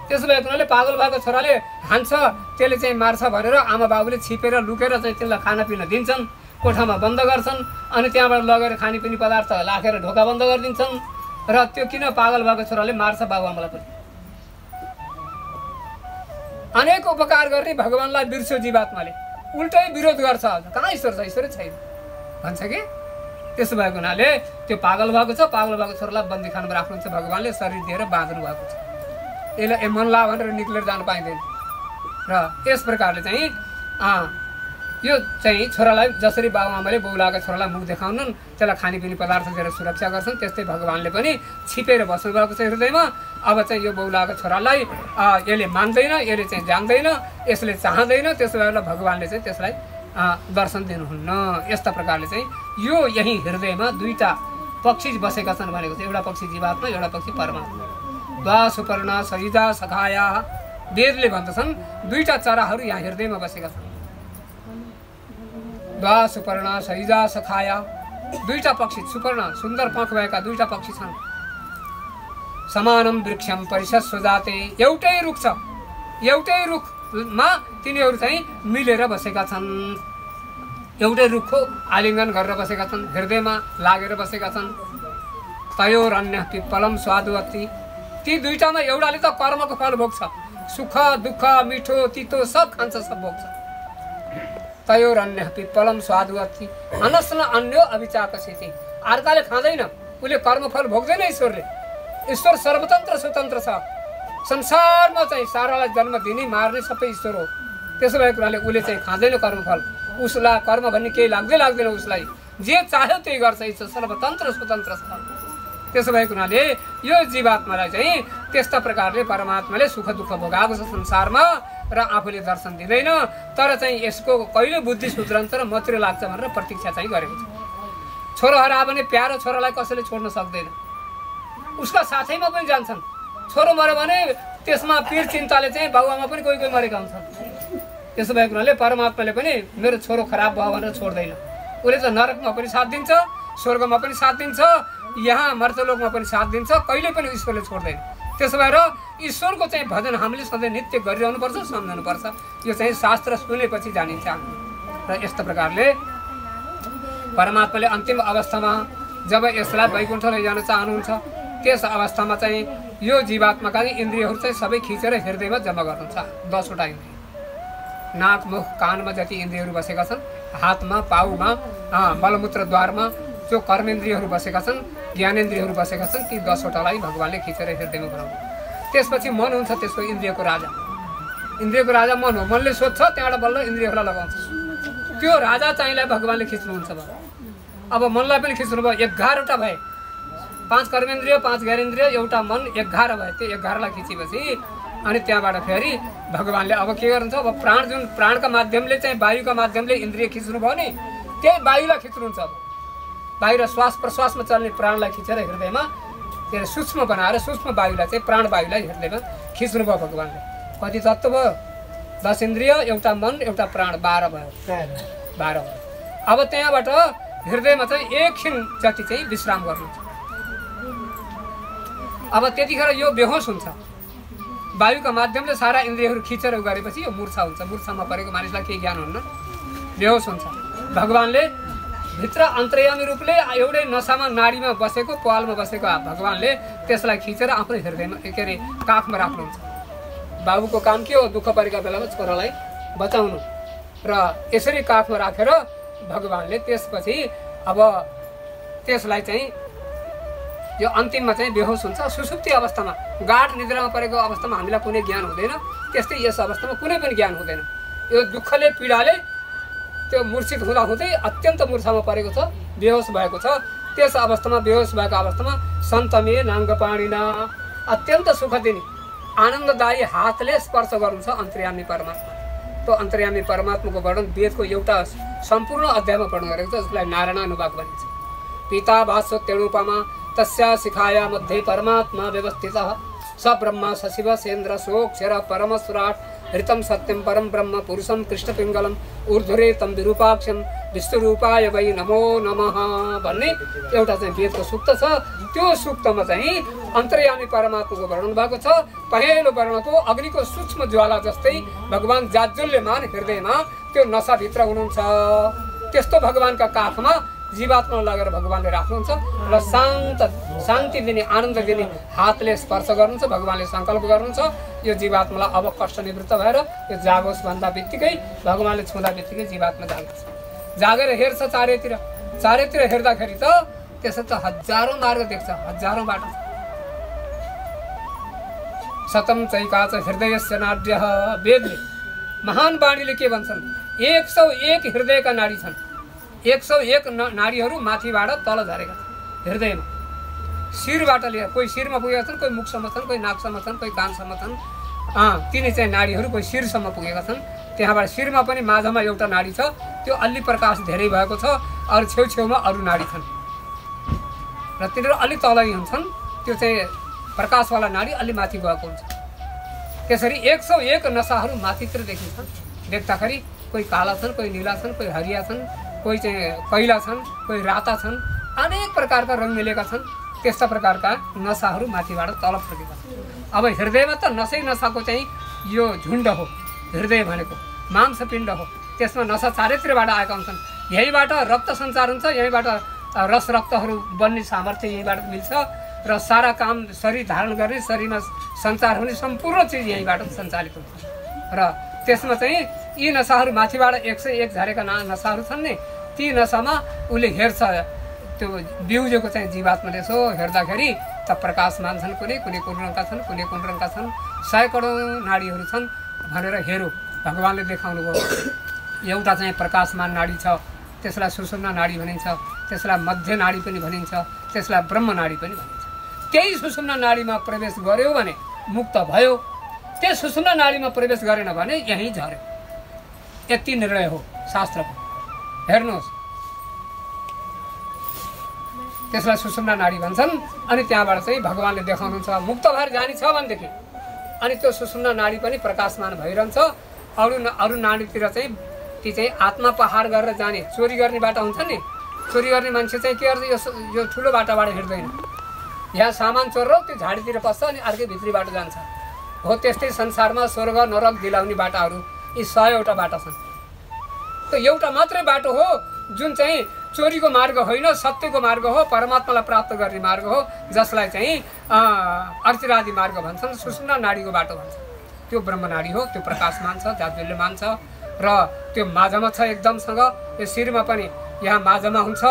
त्यसो भएको हुनाले पागल भएको छोराले हान्छ, त्यसले चाहिँ मार्छ भनेर आमा बाबुले छिपेर लुकेर चाहिँ त्यसलाई खानापिना दिन्छन्, कोठामा बन्द गर्छन्, अनि त्यहाँबाट लगेर खानेपिने पदार्थ राखेर ढोका बन्द गरिदिन्छन्। र त्यो किन पागल भएको छोराले मार्छ बाबुआमालाई पनि। अनेक उपकार गर्ने भगवानलाई बिर्स्यो जीवात्माले, उल्टै विरोध गर्छ। कहाँ ईश्वर छ, ईश्वरै छैन भन्छ कि। त्यसो भएको हुनाले त्यो पागल भएको छ। पागल भएको छोरालाई बन्दीखानामा राख्नुहुन्छ भगवानले, शरीर दिएर बाँध्नु भएको छ। यसलाई मन ला भनेर निक्लेर जानु पाइँदैन। र यस प्रकारले चाहिँ यो चाहिँ छोरालाई जसरी बाबुआमाले बौलाको छोरालाई मुख देखाउनन्, त्यसलाई खानेपिने पदार्थ दिएर सुरक्षा गर्छन्, त्यस्तै भगवानले पनि छिपेर बस्नुभएको छ हृदयमा। अब चाहिँ यो बौलाको छोरालाई यसले मान्दैन, यसले चाहिँ जान्दैन, यसले चाहँदैन। त्यसो भएर भगवानले चाहिँ त्यसलाई दर्शन दिनुहुन्न। यस्ता प्रकारले चाहिँ यो यही हृदयमा दुईटा पक्षी बसेका छन् भनेको छ। एउटा पक्षी जीवात्मा, एउटा पक्षी परमात्मा। द्वा सुपर्ण सहिजा सखाया, वेदले भन्दछन् दुईटा चराहरू यहाँ हृदयमा बसेका छन्। द्वा सुपर्ण सहिजा सखाया, दुईटा पक्षी, सुपर्ण सुन्दर पंख भएका दुईटा पक्षी छन्। समानम वृक्षम परिषद सुजाते, एउटै रुख छ, एउटै रुखमा तिनीहरू चाहिँ मिलेर बसेका छन्। एउटै रुखको आलिङ्गन गरेर बसेका छन्, हृदयमा लागेर बसेका छन्। तयोरन्य पिप्पलम स्वादुवती, ती दुईटामा एउटाले त कर्मको फल भोग्छ, सुख दुःख मिठो तितो सब खान्छ, सब भोग्छ। तयोरन्य पिप्पलम स्वादुवती अनस्न अन्यो अभिचाकसिति, अर्काले खाँदैन, उसले कर्मफल भोग्दैन। ईश्वर सर्वतन्त्र स्वतन्त्र छ। संसारमा चाहिँ सारालाई जन्म दिने मार्ने सबै ईश्वर हो। त्यसो भएको हुनाले उसले चाहिँ खाँदैन कर्मफल, उसलाई कर्म भन्ने केही लाग्दैन। उसलाई जे चाह्यो त्यही गर्छ। ईश्वर सर्वतन्त्र स्वतन्त्र छ। त्यसो भएको हुनाले यो जीवात्मालाई चाहिँ त्यस्ता प्रकारले परमात्माले सुख दुःख भोगाएको छ संसारमा, र आफूले दर्शन दिँदैन। तर चाहिँ यसको कहिले बुद्धि सुध्रन्छ र मतिर लाग्छ भनेर प्रतीक्षा चाहिँ गरेको छ। छोरो हरायो भने प्यारो छोरालाई कसैले छोड्न सक्दैन, उसका साथैमा पनि जान्छन्। छोरो मऱ्यो भने त्यसमा पीर चिन्ताले चाहिँ बाबुआमा पनि कोही कोही मरेका हुन्छन्। त्यसो भएको हुनाले परमात्माले पनि मेरो छोरो खराब भयो भनेर छोड्दैन। उसले त नरकमा पनि साथ दिन्छ, स्वर्गमा पनि साथ दिन्छ, यहाँ मर्त्यलोकमा पनि साथ दिन्छ, कहिले पनि ईश्वरले छोड्दैन। त्यसो भएर ईश्वरको चाहिँ भजन हामीले सधैँ नित्य गरिरहनुपर्छ, सम्झनुपर्छ। यो चाहिँ शास्त्र सुनेपछि जानिन्छ। र यस्तो प्रकारले परमात्माले अन्तिम अवस्थामा जब यसलाई वैकुण्ठ लैजान चाहनुहुन्छ, त्यस अवस्थामा चाहिँ यो जीवात्माका इन्द्रियहरू चाहिँ सबै खिचेर हृदयमा जम्मा गर्नुहुन्छ। 10वटा इन्द्रिय, नाक मुख कानमा जति इन्द्रियहरू बसेका छन्, हातमा पाउमा मलमूत्रद्वारमा जो कर्मेन्द्रियहरू बसेका छन्, ज्ञानेन्द्रियहरू बसेका छन्, ती 10वटालाई भगवानले खिचेर हृदयमा बनाउनु। त्यसपछि मन हुन्छ त्यसको इन्द्रियको राजा। इन्द्रियको राजा मन हो। मनले सोध्छ, त्यहाँबाट बल्ल इन्द्रियहरूलाई लगाउँछ। त्यो राजा चाहिँलाई भगवानले खिच्नुहुन्छ। अब मनलाई पनि खिच्नुभयो, 11वटा भए, 5 कर्मेन्द्रिय 5 ज्ञानेन्द्रिय एउटा मन 11 भयो। त्यो 11लाई खिचेपछि अनि त्यहाँबाट फेरि भगवानले अब के गर्नुहुन्छ, अब प्राण जुन प्राणका माध्यमले चाहिँ वायुका माध्यमले इन्द्रिय खिच्नुभयो नि, त्यही वायुलाई खिच्नुहुन्छ। अब बाहिर श्वास प्रश्वासमा चल्ने प्राणलाई खिचेर हृदयमा त्यसले सूक्ष्म बनाएर सूक्ष्म वायुलाई चाहिँ प्राण वायुलाई हृदयमा खिच्नुभयो भगवानले। कति तत्त्व भयो? 10 इन्द्रिय, एउटा मन, एउटा प्राण, 12 भयो। 12 भयो। अब त्यहाँबाट हृदयमा चाहिँ एकछिन जति चाहिँ विश्राम गर्नुहुन्छ। अब त्यतिखेर यो बेहोस हुन्छ। वायुका माध्यमले सारा इन्द्रियहरू खिचेर गरेपछि यो मूर्छा हुन्छ। मूर्छामा परेको मानिसलाई केही ज्ञान हुन्न, बेहोस हुन्छ। भगवानले भित्र अन्तर्यामी रूपले एउटै नसामा नाडीमा बसेको पालमा बसेको भगवानले त्यसलाई खिचेर आफ्नो हृदयमा के अरे काखमा राख्नुहुन्छ। बाबुको काम के हो? दुःख परेका बेलामा छोरालाई बचाउनु। र यसरी काखमा राखेर भगवानले त्यसपछि अब त्यसलाई चाहिँ यो अन्तिममा चाहिँ बेहोस हुन्छ। सुसुप्ति अवस्थामा गाढ निद्रामा परेको अवस्थामा हामीलाई कुनै ज्ञान हुँदैन, त्यस्तै यस अवस्थामा कुनै पनि ज्ञान हुँदैन। यो दुःखले पीडाले त्यो मूर्छित हुँदाहुँदै अत्यन्त मूर्छामा परेको छ, बेहोस भएको छ। त्यस अवस्थामा बेहोस भएको अवस्थामा सन्तमे नाङ्गपाणिना अत्यन्त सुख दिने आनन्ददायी हातले स्पर्श गर्नु छ अन्तर्यामी परमात्मा। त्यो अन्तर्यामी परमात्माको वर्णन वेदको एउटा सम्पूर्ण अध्यायमा पढ्नु गरेको छ, जसलाई नारायण अनुवाद भनिन्छ। पिता भाष्य तेणुपमा तस्या शिखाया मध्ये परमात्मा व्यवस्थितः स ब्रह्म सशिव सेन्द्र सोक्षर परमसुराट ऋतं सत्यं परम ब्रह्म पुरुषं कृष्णपिङ्गलम् ऊर्ध्वरेतं विरूपाक्षं विष्णुरूपाय वै नमो नमः भन्ने एउटा चाहिँ वेदको सूक्त छ। त्यो सूक्तमा चाहिँ अन्तर्यामी परमात्माको वर्णन भएको छ। पहेँलो वर्णको अग्निको सूक्ष्म ज्वाला जस्तै भगवान जाज्वल्यमान हृदयमा त्यो नसाभित्र हुनुहुन्छ। त्यस्तो भगवानका काखमा जीवात्मा लगेर भगवानले राख्नुहुन्छ र शान्ति दिने आनन्द दिने हातले स्पर्श गर्नुहुन्छ। भगवानले सङ्कल्प गर्नुहुन्छ यो जीवात्मालाई अब कष्ट निवृत्त भएर यो जागोस् भन्दा बित्तिकै भगवानले छुँदा बित्तिकै जीवात्मा जाग्दछ। जागेर हेर्छ चारैतिर हेर्दाखेरि त त्यसो त हजारौँ मार्ग देख्छ, हजारौँ बाटो छ। शतं चैकाच हृदयस्य नाड्यः वेदले महान वाणीले के भन्छन्? 101 हृदयका नाडी छन्। 101 नाडीहरू माथिबाट तल झरेका छन् हृदयमा। शिरबाट लिएर कोही शिरमा पुगेका छन्, कोही मुखसम्म छन्, कोही नाकसम्म छन्, कोही कानसम्म छन्। तिनी चाहिँ नाडीहरू कोही शिरसम्म पुगेका छन्। त्यहाँबाट शिरमा पनि माझमा एउटा नाडी छ, त्यो अलि प्रकाश धेरै भएको छ। अरू छेउछेउमा अरू नाडी छन् र तिनीहरू अलि तलै हुन्छन्। त्यो चाहिँ प्रकाशवाला नाडी अलि माथि गएको हुन्छ। त्यसरी 101 नसाहरू माथितिर देखिन्छन्। देख्दाखेरि कोही काला छन्, कोही निला छन्, कोही हरिया छन्, कोही चाहिँ कैला छन्, कोही राता छन्, अनेक प्रकारका रङ मिलेका छन्। त्यस्ता प्रकारका नसाहरू माथिबाट तल फर्केका छन्। अब हृदयमा त नसाको चाहिँ यो झुन्ड हो। हृदय भनेको मांसपिण्ड हो, त्यसमा नसा चारैतिरबाट आएका हुन्छन्। यहीँबाट रक्त सञ्चार हुन्छ, यहीँबाट रस रक्तहरू बन्ने सामर्थ्य यहीँबाट मिल्छ र सारा काम शरीर धारण गर्ने, शरीरमा सञ्चार हुने सम्पूर्ण चिज यहीँबाट सञ्चालित हुन्छ। र त्यसमा चाहिँ यी नसाहरू माथिबाट 101 झरेका नसाहरू छन् नि, ती नसामा उसले हेर्छ। त्यो बिउजेको चाहिँ जीवात्माले यसो हेर्दाखेरि त प्रकाशमान छन्, कुनै कुन रङका छन्, कुन रङका छन्, 100 करोड नाडीहरू छन् भनेर हेरौँ भगवानले देखाउनु भयो। एउटा चाहिँ प्रकाशमान नाडी छ, त्यसलाई सुषुम्ना नाडी भनिन्छ, त्यसलाई मध्य नाडी पनि भनिन्छ, त्यसलाई ब्रह्म नाडी पनि भनिन्छ। त्यही सुषुम्ना नाडीमा प्रवेश गर्यो भने मुक्त भयो, त्यस सुषुम्ना नाडीमा प्रवेश गरेन भने यहीँ झर्यो। यति निर्णय हो शास्त्रको। हेर्नुहोस्, त्यसलाई सुषुम्ना नाडी भन्छन्। अनि त्यहाँबाट चाहिँ भगवानले देखाउनुहुन्छ मुक्त भएर जाने छ भनेदेखि अनि त्यो सुषुम्ना नाडी पनि प्रकाशमान भइरहन्छ। अरू नाडीतिर चाहिँ ती चाहिँ आत्मा पहाड गरेर जाने चोरी गर्ने बाटो हुन्छ नि। चोरी गर्ने मान्छे चाहिँ के गर्छ, यो ठुलो बाटोबाट हिँड्दैन, यहाँ सामान चोरेर त्यो झाडीतिर पस्छ अनि अर्कै भित्री बाटो जान्छ। हो त्यस्तै संसारमा स्वर्ग नरक दिलाउने बाटाहरू यी 100वटा बाटा छन्। त्यो एउटा मात्रै बाटो हो जुन चाहिँ चोरीको मार्ग होइन, सत्यको मार्ग हो, परमात्मालाई प्राप्त गर्ने मार्ग हो, जसलाई चाहिँ अर्चिरादि मार्ग भन्छन्, सुषुम्ना नाडीको बाटो भन्छ। त्यो ब्रह्म नाडी हो, त्यो प्रकाशमान छ, जाज्वल्यमान छ र त्यो माझमा छ एकदमसँग। यो शिरमा पनि यहाँ माझमा हुन्छ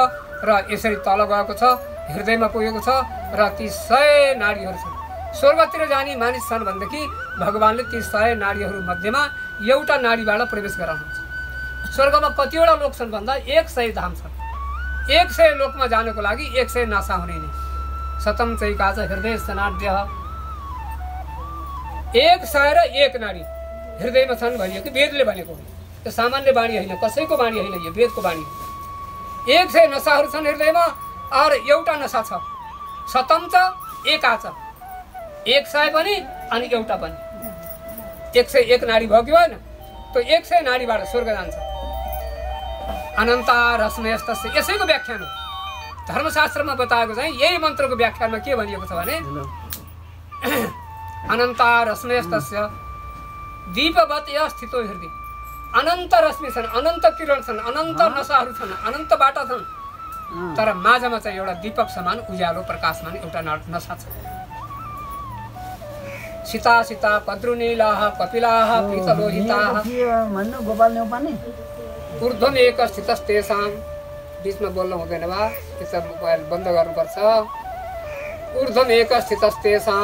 र यसरी तल गएको छ, हृदयमा पुगेको छ र ती 100 नाडीहरू छन्। स्वर्गतिर जाने मानिस छन् भनेदेखि भगवानले ती 100 नाडीहरू मध्येमा एउटा नाडीबाट प्रवेश गराउनुहुन्छ। स्वर्गमा कतिवटा लोक छन् भन्दा 100 धाम छन्। 100 लोकमा जानको लागि 100 नासा हुने नि। शतं चैकाच हृदय सनाड्य 100 र 1 नाडी हृदयमा छन् भनिएको वेदले भनेको हो। त्यो सामान्य बाणी होइन, कसैको बाणी होइन, यो वेदको बाणी हो। 100 नसाहरू छन् हृदयमा और एउटा नसा छ। शतम छ, एकाच, 100 पनि अनि एउटा पनि। 101 नाडी भयो होइन, त्यो 100 नाडीबाट स्वर्ग जान्छ। अनन्ता रश्मयस्तस्य यसैको व्याख्यान हो। धर्मशास्त्रमा बताएको चाहिँ यही मन्त्रको व्याख्यानमा के भनिएको छ भने अनन्ता रश्मयस्तस्य दीपवत य स्थितो हृदय। अनन्त रश्मि छन्, अनन्त किरण छन्, अनन्त नसाहरू छन्, अनन्त बाटा छन्, तर माझमा चाहिँ एउटा दीपक समान उज्यालो प्रकाशमान एउटा नसा छ। सीता सीता पद्रुनीलाः कपिलाः पीतलोहिताः भन्नु गोपाल नेउपाने ऊर्ध्वम एक स्थितस्तेषां। बीचमा बोल्नु हुँदैन बा, त्यसमा मोबाइल बन्द गर्नुपर्छ। ऊर्ध्वम एक स्थितस्तेषां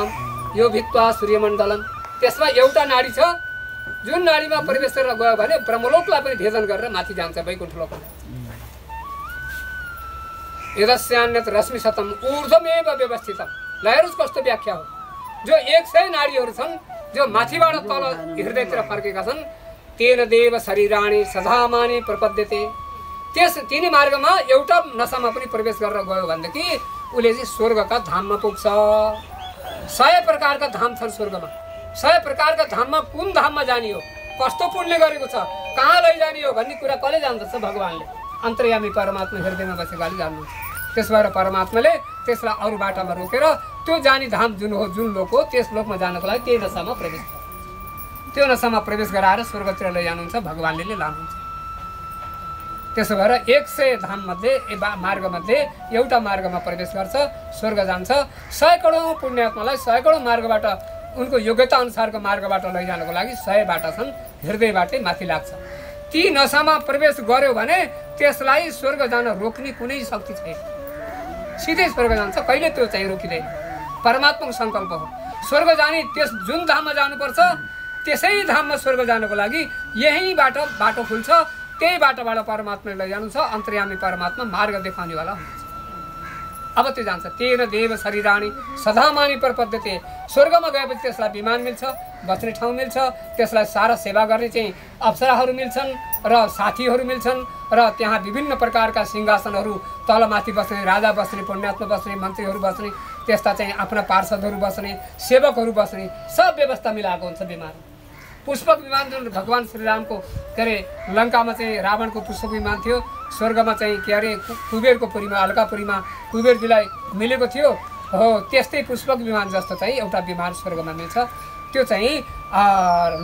यो भित्वा सूर्यमण्डलम। त्यसमा एउटा नाडी छ जुन नाडीमा प्रवेश गरेर गयो भने ब्रह्मलोकलाई पनि भेदन गरेर माथि जान्छ, वैकुण्ठ लोकमा। यदस्यान्यत रश्मि शतम ऊर्ध्वमेव व्यवस्थितम। लहरुस कस्तो व्याख्या हो? जो 100 नाडीहरू छन् जो माथिबाट तल हृदयतिर फर्केका छन्, तेन देव शरीराणि सधामानि प्रपद्यते। तिनी मार्गमा एउटा नसामा पनि प्रवेश गरेर गयो भनेदेखि उसले चाहिँ स्वर्गका धाममा पुग्छ। 100 प्रकारका धाम छन् स्वर्गमा। 100 प्रकारका धाममा कुन धाममा जाने हो, कस्तो पुण्य गरेको छ, कहाँ लैजाने हो भन्ने कुरा कसले जान्दछ? भगवानले। अन्तर्यामी परमात्मा हृदयमा बसेकाले जान्नुहुन्छ। त्यसबाट परमात्माले त्यसलाई अरू बाटामा रोकेर त्यो जाने धाम जुन हो, जुन लोक हो, त्यस लोकमा जानको लागि त्यही नसामा प्रवेश गर्छ। त्यो नसामा प्रवेश गराएर स्वर्गतिर लैजानुहुन्छ, भगवानले लानुहुन्छ। त्यसो भएर 100 धाम मध्ये मार्गमध्ये एउटा मार्गमा प्रवेश गर्छ, स्वर्ग जान्छ। 100 करोड पुण्यात्मालाई 100 करोड मार्गबाट उनको योग्यता अनुसारको मार्गबाट लैजानको लागि 100 बाटा छन्, हृदयबाटै माथि लाग्छ। ती नसामा प्रवेश गर्यो भने त्यसलाई स्वर्ग जान रोक्ने कुनै शक्ति छैन, सिधै स्वर्ग जान्छ, कहिले त्यो चाहिँ रोकिँदैन। परमात्माको सङ्कल्प हो। स्वर्ग जाने त्यस जुन धाममा जानुपर्छ त्यसै धाममा स्वर्ग जानको लागि यहीँबाट बाटो खुल्छ, त्यही बाटोबाट परमात्माले लैजानु छ। अन्तर्यामी परमात्मा मार्ग देखाउनेवाला हुनुहुन्छ। अब त्यो जान्छ। तेन देव शरीराणि सधामानि प्रपद्यते। स्वर्गमा गएपछि त्यसलाई विमान मिल्छ, बस्ने ठाउँ मिल्छ, त्यसलाई सारा सेवा गर्ने चाहिँ अप्सराहरू मिल्छन् र साथीहरू मिल्छन् र त्यहाँ विभिन्न प्रकारका सिंहासनहरू, तलमाथि बस्ने राजा बस्ने, पुण्यात्मा बस्ने, मन्त्रीहरू बस्ने, त्यस्ता चाहिँ आफ्ना पार्षदहरू बस्ने, सेवकहरू बस्ने सब व्यवस्था मिलाएको हुन्छ विमान। पुष्पक विमान जुन भगवान श्रीरामको के अरे लङ्कामा चाहिँ रावणको पुष्पक विमान थियो, स्वर्गमा चाहिँ के अरे कुबेरको पुरीमा, अलकापुरीमा कुबेरजीलाई मिलेको थियो हो, त्यस्तै पुष्पक विमान जस्तो चाहिँ एउटा विमान स्वर्गमा मिल्छ। त्यो चाहिँ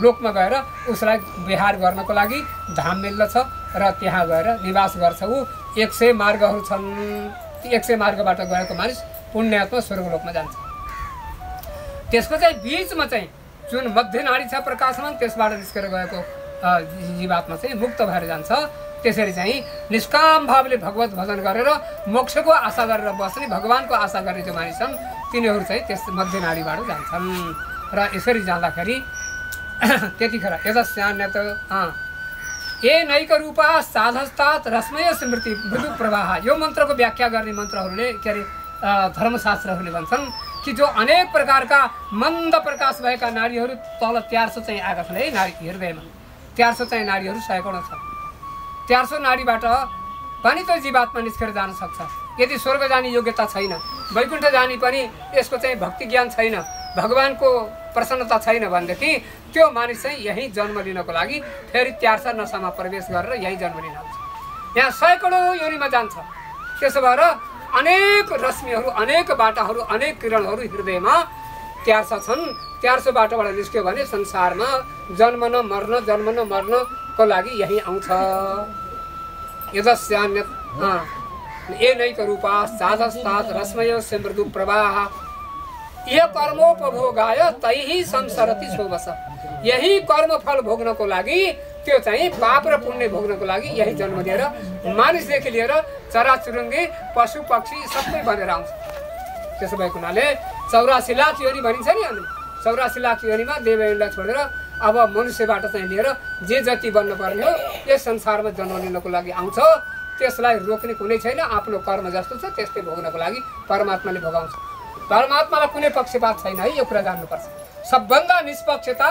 लोकमा गएर उसलाई विहार गर्नको लागि धाम मिल्दछ र त्यहाँ गएर निवास गर्छ ऊ। 100 मार्गहरू छन्, 100 मार्गबाट गएको मानिस पुण्यात्मा स्वर्गलोकमा जान्छ। त्यसको चाहिँ बिचमा चाहिँ जुन मध्य नाडी छ प्रकाशमान, त्यसबाट निस्केर गएको जीवात्मा चाहिँ मुक्त भएर जान्छ। त्यसरी चाहिँ निष्काम भावले भगवत भजन गरेर मोक्षको आशा गरेर बस्ने, भगवानको आशा गर्ने जो मानिस छन् तिनीहरू चाहिँ त्यस मध्य नाडीबाट जान्छन्। र यसरी जाँदाखेरि त्यतिखेर यदस्यान्यत ए नैक रूपा साधस्तात रश्मय स्मृति मृदु प्रवाह। यो मन्त्रको व्याख्या गर्ने मन्त्रहरूले के अरे धर्मशास्त्रहरूले भन्छन् कि जो अनेक प्रकारका मन्द प्रकाश भएका नाडीहरू तल 400 चाहिँ आएका छन् है नाडी हृदयमा। 400 चाहिँ नाडीहरू 100 करोड छन्। 400 नाडीबाट पनि त्यो जीवात्मा निस्केर जान सक्छ। यदि स्वर्ग जाने योग्यता छैन, वैकुण्ठ जाने पनि यसको चाहिँ भक्ति ज्ञान छैन, भगवानको प्रसन्नता छैन भनेदेखि त्यो मानिस चाहिँ यही जन्म लिनको लागि फेरि 400 नसामा प्रवेश गरेर यही जन्म लिन आउँछ। यहाँ 100 करोड योनिमा जान्छ। त्यसो भएर अनेक रश्मिहरू, अनेक बाटाहरू, अनेक किरणहरू हृदयमा 400 छन्। 400 बाटोबाट निस्क्यो भने संसारमा जन्म न मर्नको लागि यही आउँछ। यदस्यान्यत एनैक रूपा साधस्तात रश्मयो स्मृदु प्रवाह यह कर्मोपभोगाय तैहि संसरति सोबस। यही कर्मफल भोग्नको लागि, त्यो चाहिँ पाप र पुण्य भोग्नको लागि यही जन्म लिएर मानिसदेखि लिएर चराचुरुङ्गी पशु पक्षी सबै बनेर आउँछ। त्यसो भएको हुनाले 84 लाख योनि भनिन्छ नि हामीले। 84 लाख योनिमा देवयोनिलाई छोडेर अब मनुष्यबाट चाहिँ लिएर जे जति बन्न पर्ने हो यस संसारमा जन्म लिनको लागि आउँछ। त्यसलाई रोक्ने कुनै छैन। आफ्नो कर्म जस्तो छ त्यस्तै भोग्नको लागि परमात्माले भोगाउँछ। परमात्मालाई कुनै पक्षपात छैन है, यो कुरा जान्नुपर्छ। सबभन्दा निष्पक्षता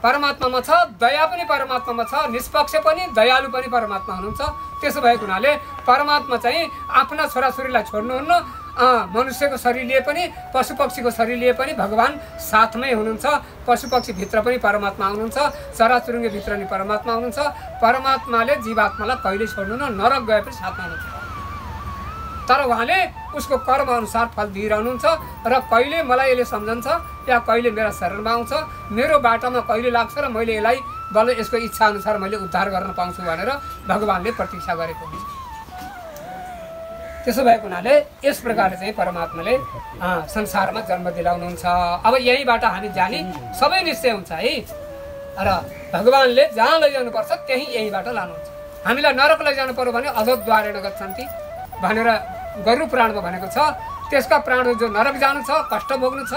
परमात्मामा छ, दया पनि परमात्मामा छ, निष्पक्ष पनि दयालु पनि परमात्मा हुनुहुन्छ। त्यसो भएको हुनाले परमात्मा चाहिँ आफ्ना छोराछोरीलाई छोड्नुहुन्न। मनुष्यको शरीर लिए पनि, पशु पक्षीको शरीर लिए पनि भगवान साथमै हुनुहुन्छ। पशु पक्षी भित्र पनि परमात्मा हुनुहुन्छ, चराचुरुङ्गी भित्र पनि परमात्मा हुनुहुन्छ। परमात्माले जीवात्मालाई कहिले छोड्नुहुन्न, नरक गए पनि साथमा हुनुहुन्छ। तर उहाँले उसको कर्म अनुसार फल दिइरहनुहुन्छ र कहिले मलाई यसले सम्झन्छ या कहिले मेरा शरणमा आउँछ, मेरो बाटोमा कहिले लाग्छ र मैले यसलाई बल्ल यसको इच्छा अनुसार मैले उद्धार गर्न पाउँछु भनेर भगवानले प्रतीक्षा गरेको हुन्छ। त्यसो भएको हुनाले यस प्रकारले चाहिँ परमात्माले संसारमा जन्म दिलाउनुहुन्छ। अब यहीबाट हामी जाने सबै निश्चय हुन्छ है। र भगवानले जहाँ लैजानुपर्छ त्यही यहीबाट लानुहुन्छ। हामीलाई नरक लैजानु पर्यो भने अधोद्वारेण गच्छन्ति भनेर गरुड पुराणमा भनेको छ। त्यसका प्राणहरू जो नरक जानु छ, कष्ट भोग्नु छ,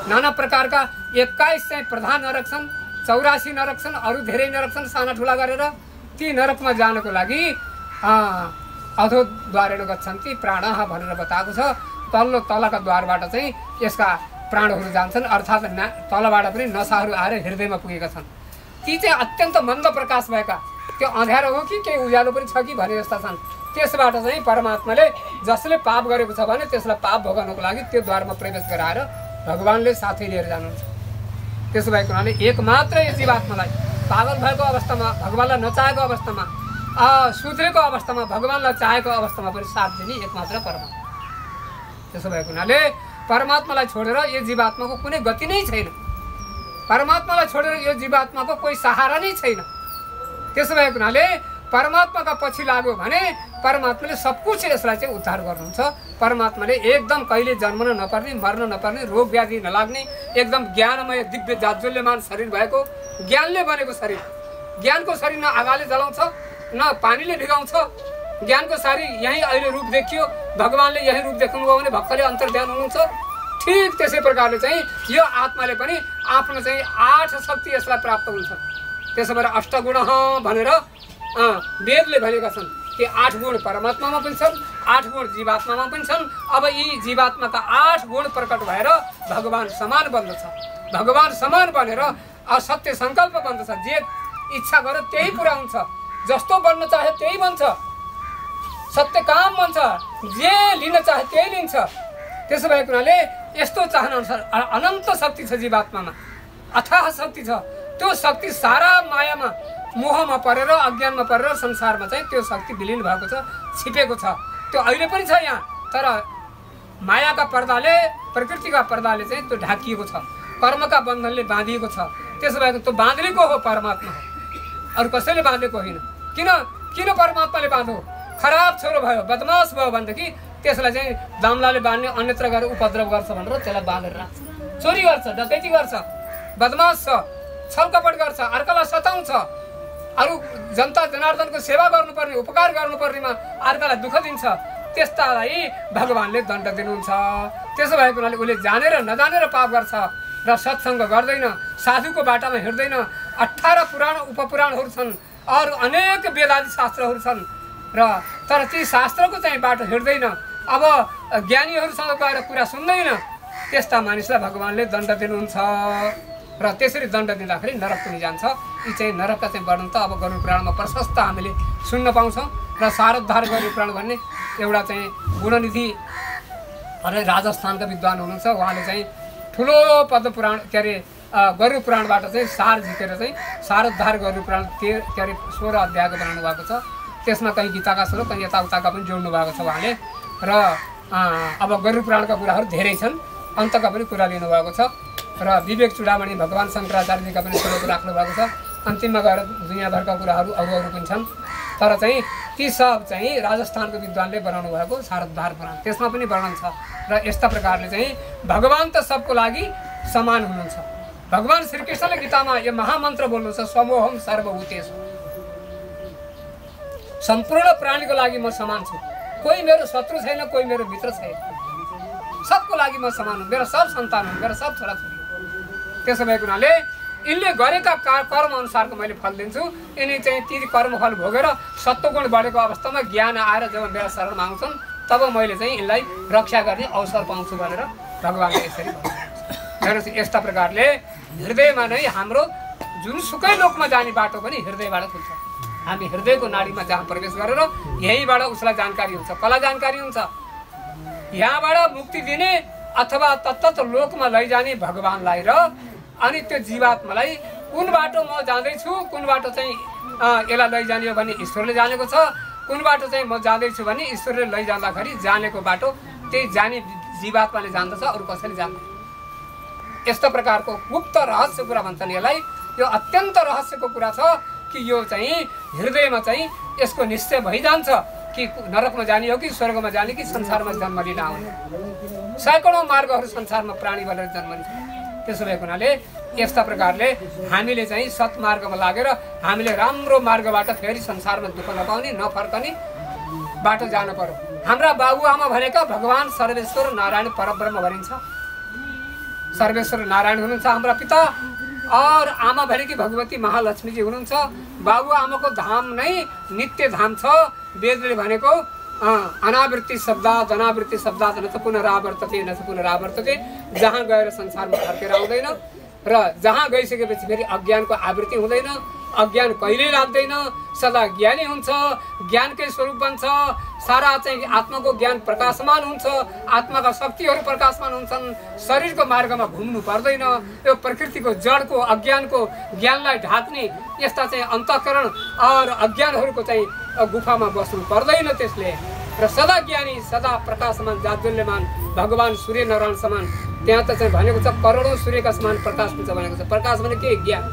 नाना प्रकारका 21 चाहिँ प्रधान नरक छन्, 84 नरक छन्, अरू धेरै नरक छन् साना ठुला गरेर। ती नरकमा जानको लागि अधोद्वारेण गच्छन्ति प्राणः भनेर बताएको छ। तलका द्वारबाट चाहिँ यसका प्राणहरू जान्छन्, अर्थात् तलबाट पनि नसाहरू आएर हृदयमा पुगेका छन्। ती चाहिँ अत्यन्त मन्द प्रकाश भएका, त्यो अँध्यारो हो कि केही उज्यालो पनि छ कि भने जस्ता छन्। त्यसबाट चाहिँ परमात्माले जसले पाप गरेको छ भने त्यसलाई पाप भोगाउनको लागि त्यो द्वारमा प्रवेश गराएर भगवानले साथै लिएर जानुहुन्छ। त्यसो भएको हुनाले एक मात्र यो जीवात्मालाई पागल भएको अवस्थामा, भगवानलाई नचाहेको अवस्थामा, सुध्रेको अवस्थामा, भगवानलाई चाहेको अवस्थामा पनि साथ दिने एक मात्र परमात्मा। त्यसो भएको हुनाले परमात्मालाई छोडेर यो जीवात्माको कुनै गति नै छैन। परमात्मालाई छोडेर यो जीवात्माको कोही सहारा नै छैन। त्यसो भएको हुनाले परमात्माका पछि लाग्यो भने परमात्माले सब कुछ यसलाई चाहिँ उद्धार गर्नुहुन्छ। परमात्माले एकदम कहिले जन्मन नपर्ने, मर्न नपर्ने, रोग व्याधि नलाग्ने, एकदम ज्ञानमय दिव्य जाज्वल्यमान शरीर भएको, ज्ञानले बनेको शरीर। ज्ञानको शरीर न आगाले जलाउँछ न पानीले भिगाउँछ। ज्ञानको शरीर यहीँ अहिले रूप देखियो, भगवानले यही रूप देख्नुभयो भने भक्कले अन्तर्ध्यान हुनुहुन्छ। ठिक त्यसै प्रकारले चाहिँ यो आत्माले पनि आफ्नो चाहिँ 8 शक्ति यसलाई प्राप्त हुन्छ। त्यसो भएर अष्टगुण भनेर वेदले भनेका छन् कि 8 गुण परमात्मामा पनि छन्, 8 गुण जीवात्मामा पनि छन्। अब यी जीवात्माका 8 गुण प्रकट भएर भगवान समान बन्दछ। भगवान समान बनेर असत्य सङ्कल्प बन्दछ। जे इच्छा गर त्यही पुरा हुन्छ, जस्तो बन्न चाहे त्यही बन्छ, सत्य काम बन्छ, जे लिन चाहे त्यही लिन्छ। त्यसो भएको हुनाले यस्तो चाहना अनुसार अनन्त शक्ति छ जीवात्मामा, अथाह शक्ति छ। त्यो शक्ति सारा मायामा, मोहमा परेर, अज्ञानमा परेर संसारमा चाहिँ त्यो शक्ति विलीन भएको छ, छिपेको छ। त्यो अहिले पनि छ यहाँ, तर मायाका पर्दाले, प्रकृतिका पर्दाले चाहिँ त्यो ढाकिएको छ, कर्मका बन्धनले बाँधिएको छ। त्यसो भएको त्यो बाँध्नेको हो परमात्मा, अरू कसैले बाँधेको होइन। किन परमात्माले बाँध्यो? खराब छोरो भयो, बदमास भयो भनेदेखि त्यसलाई चाहिँ दामलाले बाँध्ने, अन्यत्र गएर उपद्रव गर्छ भनेर त्यसलाई बाँधेर राख्छ। चोरी गर्छ, डकैती गर्छ, बदमास छ, छलकपट गर्छ, अर्कालाई सताउँछ, अरू जनता जनार्दनको सेवा गर्नुपर्ने, उपकार गर्नुपर्नेमा अर्कालाई दुःख दिन्छ। त्यस्तालाई भगवानले दण्ड दिनुहुन्छ। त्यसो भएको हुनाले उसले जानेर नजानेर पाप गर्छ र सत्सङ्ग गर्दैन, साधुको बाटामा हिँड्दैन। 18 पुराण उपपुराणहरू छन्, अरू अनेक वेदादि शास्त्रहरू छन् र तर ती शास्त्रको चाहिँ बाटो हिँड्दैन। अब ज्ञानीहरूसँग गएर कुरा सुन्दैन। त्यस्ता मानिसलाई भगवानले दण्ड दिनुहुन्छ र त्यसरी दण्ड दिँदाखेरि नरक पनि जान्छ। यी चाहिँ नरकका चाहिँ वर्णन त अब गरुड पुराणमा प्रशस्त हामीले सुन्न पाउँछौँ। र सारोद्धार गरुड पुराण भन्ने एउटा चाहिँ गुणनिधि भनेर राजस्थानका विद्वान हुनुहुन्छ, उहाँले चाहिँ ठुलो पद्मपुराण के अरे गरुड पुराणबाट चाहिँ सार झिकेर चाहिँ सारोद्धार गरुड पुराण के अरे 16 अध्यायको बनाउनु भएको छ। त्यसमा कहीँ गीताका श्लोक, कहीँ यताउताका पनि जोड्नु भएको छ उहाँले। र अब गरुड पुराणका कुराहरू धेरै छन्, अन्तका पनि कुरा लिनुभएको छ। र विवेक चुडामणि भगवान शङ्कराचार्यजीका पनि श्लोक राख्नु भएको छ। अन्तिममा गएर दुनियाँभरका कुराहरू अरू पनि छन्, तर चाहिँ ती सब चाहिँ राजस्थानको विद्वानले बनाउनु भएको सारोद्धार पुराण, त्यसमा पनि वर्णन छ। र यस्ता प्रकारले चाहिँ भगवान त सबको लागि समान हुनुहुन्छ। भगवान श्रीकृष्णले गीतामा यो महामन्त्र बोल्नुहुन्छ, समोहम सर्वभूतेषु, सम्पूर्ण प्राणीको लागि म समान छु। कोही मेरो शत्रु छैन, कोही मेरो मित्र छैन, सबको लागि म समान हुँ। मेरो सब सन्तान हुन्, मेरो सब छोराछोरी। त्यसो भएको हुनाले यिनले गरेका कर्म अनुसारको मैले फल दिन्छु। यिनी चाहिँ ती कर्मफल भोगेर सत्वगुण बढेको अवस्थामा ज्ञान आएर जब मेरो शरणमा आउँछन् तब मैले चाहिँ यिनलाई रक्षा गर्ने अवसर पाउँछु भनेर भगवानले यसरी भन्नुहुन्छ। यस्ता प्रकारले हृदयमा नै हाम्रो जुनसुकै लोकमा जाने बाटो पनि हृदयबाट खुल्छ। हामी हृदयको नाडीमा जहाँ प्रवेश गरेर यहीँबाट उसलाई जानकारी हुन्छ, कसलाई जानकारी हुन्छ? यहाँबाट मुक्ति दिने अथवा तत्त लोकमा लैजाने भगवानलाई र अनि त्यो जीवात्मालाई कुन बाटो म जाँदैछु, कुन बाटो चाहिँ यसलाई लैजाने हो भने ईश्वरले जानेको छ, कुन बाटो चाहिँ म जाँदैछु भने ईश्वरले लैजाँदाखेरि जानेको बाटो त्यही जाने जीवात्माले जान्दछ, अरू कसैले जान्दैन। यस्तो प्रकारको गुप्त रहस्य कुरा भन्छन् यसलाई। यो अत्यन्त रहस्यको कुरा छ कि यो चाहिँ हृदयमा चाहिँ यसको निश्चय भइजान्छ कि नरकमा जाने हो कि स्वर्गमा जाने कि संसारमा जन्म लिन आउने। सैकडौँ मार्गहरू संसारमा प्राणी भनेर जन्म लिन्छ। त्यसो भएको हुनाले यस्ता प्रकारले हामीले चाहिँ सत्मार्गमा लागेर हामीले राम्रो मार्गबाट फेरि संसारमा दुःख नपाउने, नफर्कने बाटो जानु पर्यो। हाम्रा बाबुआमा भनेका भगवान सर्वेश्वर नारायण परब्रह्म भनिन्छ। सर्वेश्वर नारायण हुनुहुन्छ हाम्रा पिता और आमा भनेकी भगवती महालक्ष्मीजी हुनुहुन्छ। बाबुआमाको धाम नै नित्य धाम छ। वेदले भनेको अनावृत्ति शब्दात् अनावृत्ति शब्दात् न त पुनरावर्तते न त पुनरावर्तते, जहाँ गएर संसारमा फर्केर आउँदैन र जहाँ गइसकेपछि फेरि अज्ञानको आवृत्ति हुँदैन, अज्ञान कहिल्यै लाग्दैन, सदा ज्ञानी हुन्छ, ज्ञानकै स्वरूप बन्छ। सारा चाहिँ आत्माको ज्ञान प्रकाशमान हुन्छ, आत्माका शक्तिहरू प्रकाशमान हुन्छन्। शरीरको मार्गमा घुम्नु पर्दैन। यो प्रकृतिको जडको अज्ञानको ज्ञानलाई ढाक्ने यस्ता चाहिँ अन्तःकरण और अज्ञानहरूको चाहिँ गुफामा बस्नु पर्दैन त्यसले। र सदा ज्ञानी सदा प्रकाशमान जाज्वल्यमान भगवान सूर्य नारायण समान। त्यहाँ त चाहिँ भनेको छ करोडौँ सूर्यका समान प्रकाश हुन्छ भनेको छ। प्रकाश भने के? ज्ञान।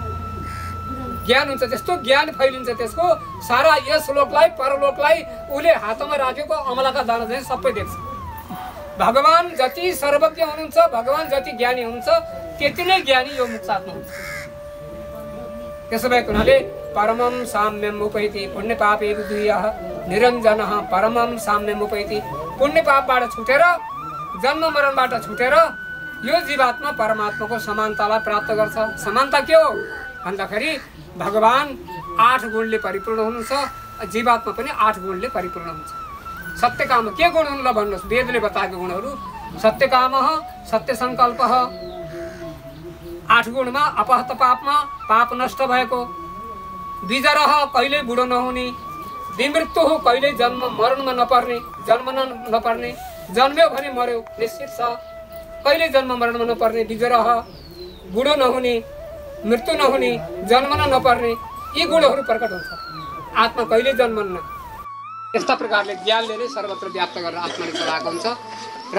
ज्ञान हुन्छ, त्यस्तो ज्ञान फैलिन्छ त्यसको। सारा यस लोकलाई परलोकलाई उसले हातमा राखेको अमलाका दाना चाहिँ सबै देख्छ। भगवान जति सर्वज्ञ हुनुहुन्छ, भगवान जति ज्ञानी हुनुहुन्छ, त्यति नै ज्ञानी यो मुक्तात्मा हुन्छ। त्यसो भएको हुनाले परमं साम्यम उपैति पुण्य पापे विधुयः निरञ्जनः परमं साम्यम उपैति। पुण्य पापबाट छुटेर जन्म मरणबाट छुटेर यो जीवात्मा परमात्माको समानतालाई प्राप्त गर्छ। समानता के हो भन्दाखेरि भगवान 8 गुणले परिपूर्ण हुनुहुन्छ, जीवात्मा पनि 8 गुणले परिपूर्ण हुन्छ। सत्यकाम के गुण हुन् ल भन्नुहोस्? वेदले बताएको गुणहरू सत्यकाम, सत्य संकल्प, 8 गुणमा अपहत पापमा पाप नष्ट भएको, विजरह कहिल्यै बुढो नहुने, विमृत्यु कहिल्यै जन्म मरणमा नपर्ने, जन्म नपर्ने, जन्म्यो भने मर्यो निश्चित छ, कहिल्यै जन्म मरणमा नपर्ने, विजरह बुढो नहुने, मृत्यु नहुने, जन्म नपर्ने, यी गुणहरू प्रकट हुन्छ। आत्मा कहिल्यै जन्मन्न। यस्ता प्रकारले ज्ञानले नै सर्वत्र व्याप्त गरेर आत्माले चलाएको हुन्छ। र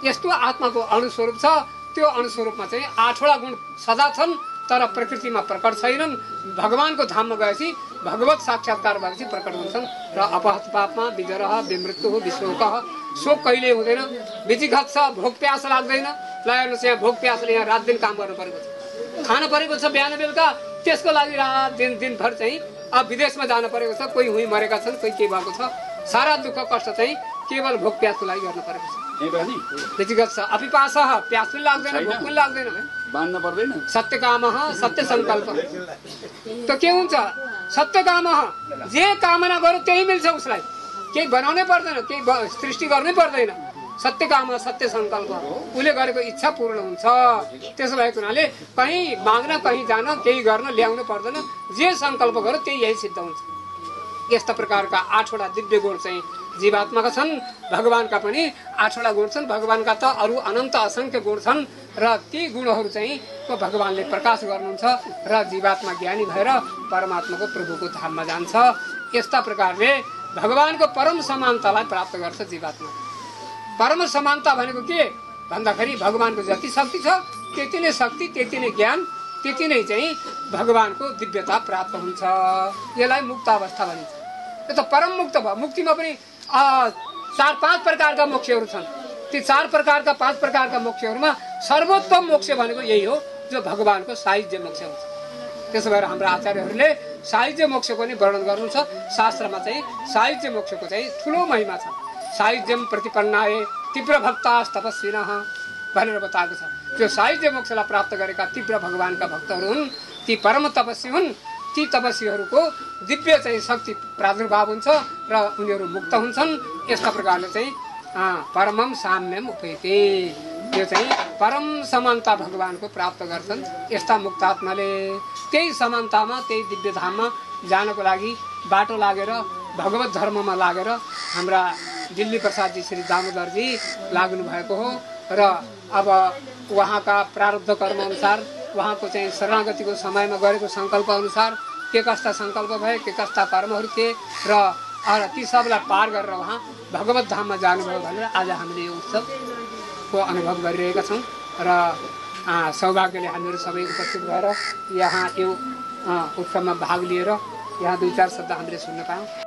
यस्तो आत्माको अणुस्वरूप छ। त्यो अणुस्वरूपमा चाहिँ 8वटा गुण सदा छन्, तर प्रकृतिमा प्रकट छैनन्। भगवानको धाममा गएपछि भगवत साक्षात्कार भएपछि प्रकट हुन्छन्। र अपहत पापमा विजरह विमृत्यु विशोकः, शोक कहिल्यै हुँदैन, विजिघत छ, भोक प्यास लाग्दैन। ल हेर्नुहोस्, यहाँ भोक प्यासले यहाँ रात दिन काम गर्नु परेको छ, खानु परेको छ बिहान बेलुका, त्यसको लागि रात दिनभर चाहिँ अब विदेशमा जानु परेको छ। कोही हुँ मरेका छन्, कोही के भएको छ। सारा दुःख कष्ट चाहिँ केवल भोक प्यासको लागि गर्नु परेको छ। व्यक्तिगत छ, अपिपासः, प्यास पनि लाग्दैन, भोक पनि लाग्दैन, बाँध्न पर्दैन। सत्यकाम, सत्य संकल्प। त के हुन्छ? सत्यकाम, जे कामना गर्यो त्यही मिल्छ उसलाई, केही बनाउनै पर्दैन, केही सृष्टि गर्नै पर्दैन। सत्यकाम, सत्य संकल्प, उसले गरेको इच्छा पूर्ण हुन्छ। त्यसो भएको हुनाले कहीँ माग्न, कहीँ जान, केही गर्न ल्याउनु पर्दैन। जे सङ्कल्प गर्यो त्यही यही सिद्ध हुन्छ। यस्ता प्रकारका 8वटा दिव्य गुण चाहिँ जीवात्माका छन्। भगवानका पनि 8वटा गुण छन्। भगवानका त अरू अनन्त असङ्ख्य गुण छन् र ती गुणहरू चाहिँ भगवानले प्रकाश गर्नुहुन्छ र जीवात्मा ज्ञानी भएर परमात्माको प्रभुको धाममा जान्छ। यस्ता प्रकारले भगवानको परम समानतालाई प्राप्त गर्छ जीवात्मा। परम समानता भनेको के भन्दाखेरि भगवानको जति शक्ति छ त्यति नै शक्ति, त्यति नै ज्ञान, त्यति नै चाहिँ भगवानको दिव्यता प्राप्त हुन्छ। यसलाई मुक्त अवस्था भनिन्छ। यो त परम मुक्त भयो। मुक्तिमा पनि 4-5 प्रकारका मोक्षहरू छन्। ती 4 प्रकारका 5 प्रकारका मोक्षहरूमा सर्वोत्तम मोक्ष भनेको यही हो, जो भगवानको सायुज्य मोक्ष हुन्छ। त्यसो भएर हाम्रा आचार्यहरूले सायुज्य मोक्षको पनि वर्णन गर्नुहुन्छ। शास्त्रमा चाहिँ सायुज्य मोक्षको चाहिँ ठुलो महिमा छ। सायुज्यम प्रतिपन्नाय तीव्र भक्तास तपस्विनः भनेर बताएको छ। जो सायुज्य मोक्षलाई प्राप्त गरेका तीव्र भगवानका भक्तहरू हुन्, ती परम तपस्वी हुन्। ती तपस्वीहरूको दिव्य चाहिँ शक्ति प्रादुर्भाव हुन्छ र उनीहरू मुक्त हुन्छन्। यस्ता प्रकारले चाहिँ परमम साम्यम उपैति, यो चाहिँ परम समानता भगवानको प्राप्त गर्छन् यस्ता मुक्तात्माले। त्यही समानतामा, त्यही दिव्य धाममा जानको लागि बाटो लागेर भगवत धर्ममा लागेर हाम्रा दिल्ली प्रसादजी श्री दामोदरजी लाग्नु भएको हो। र अब उहाँका प्रारब्ध कर्म अनुसार, उहाँको चाहिँ शरणागतिको समयमा गरेको सङ्कल्प अनुसार के कस्ता सङ्कल्प भए, के कस्ता कर्महरू थिए र ती सबलाई पार गरेर उहाँ भगवत धाममा जानुभयो भनेर आज हामीले यो उत्सवको अनुभव गरिरहेका छौँ। र सौभाग्यले हामीहरू सबै उपस्थित भएर यहाँ यो उत्सवमा भाग लिएर यहाँ 2-4 शब्द हामीले सुन्न पायौँ।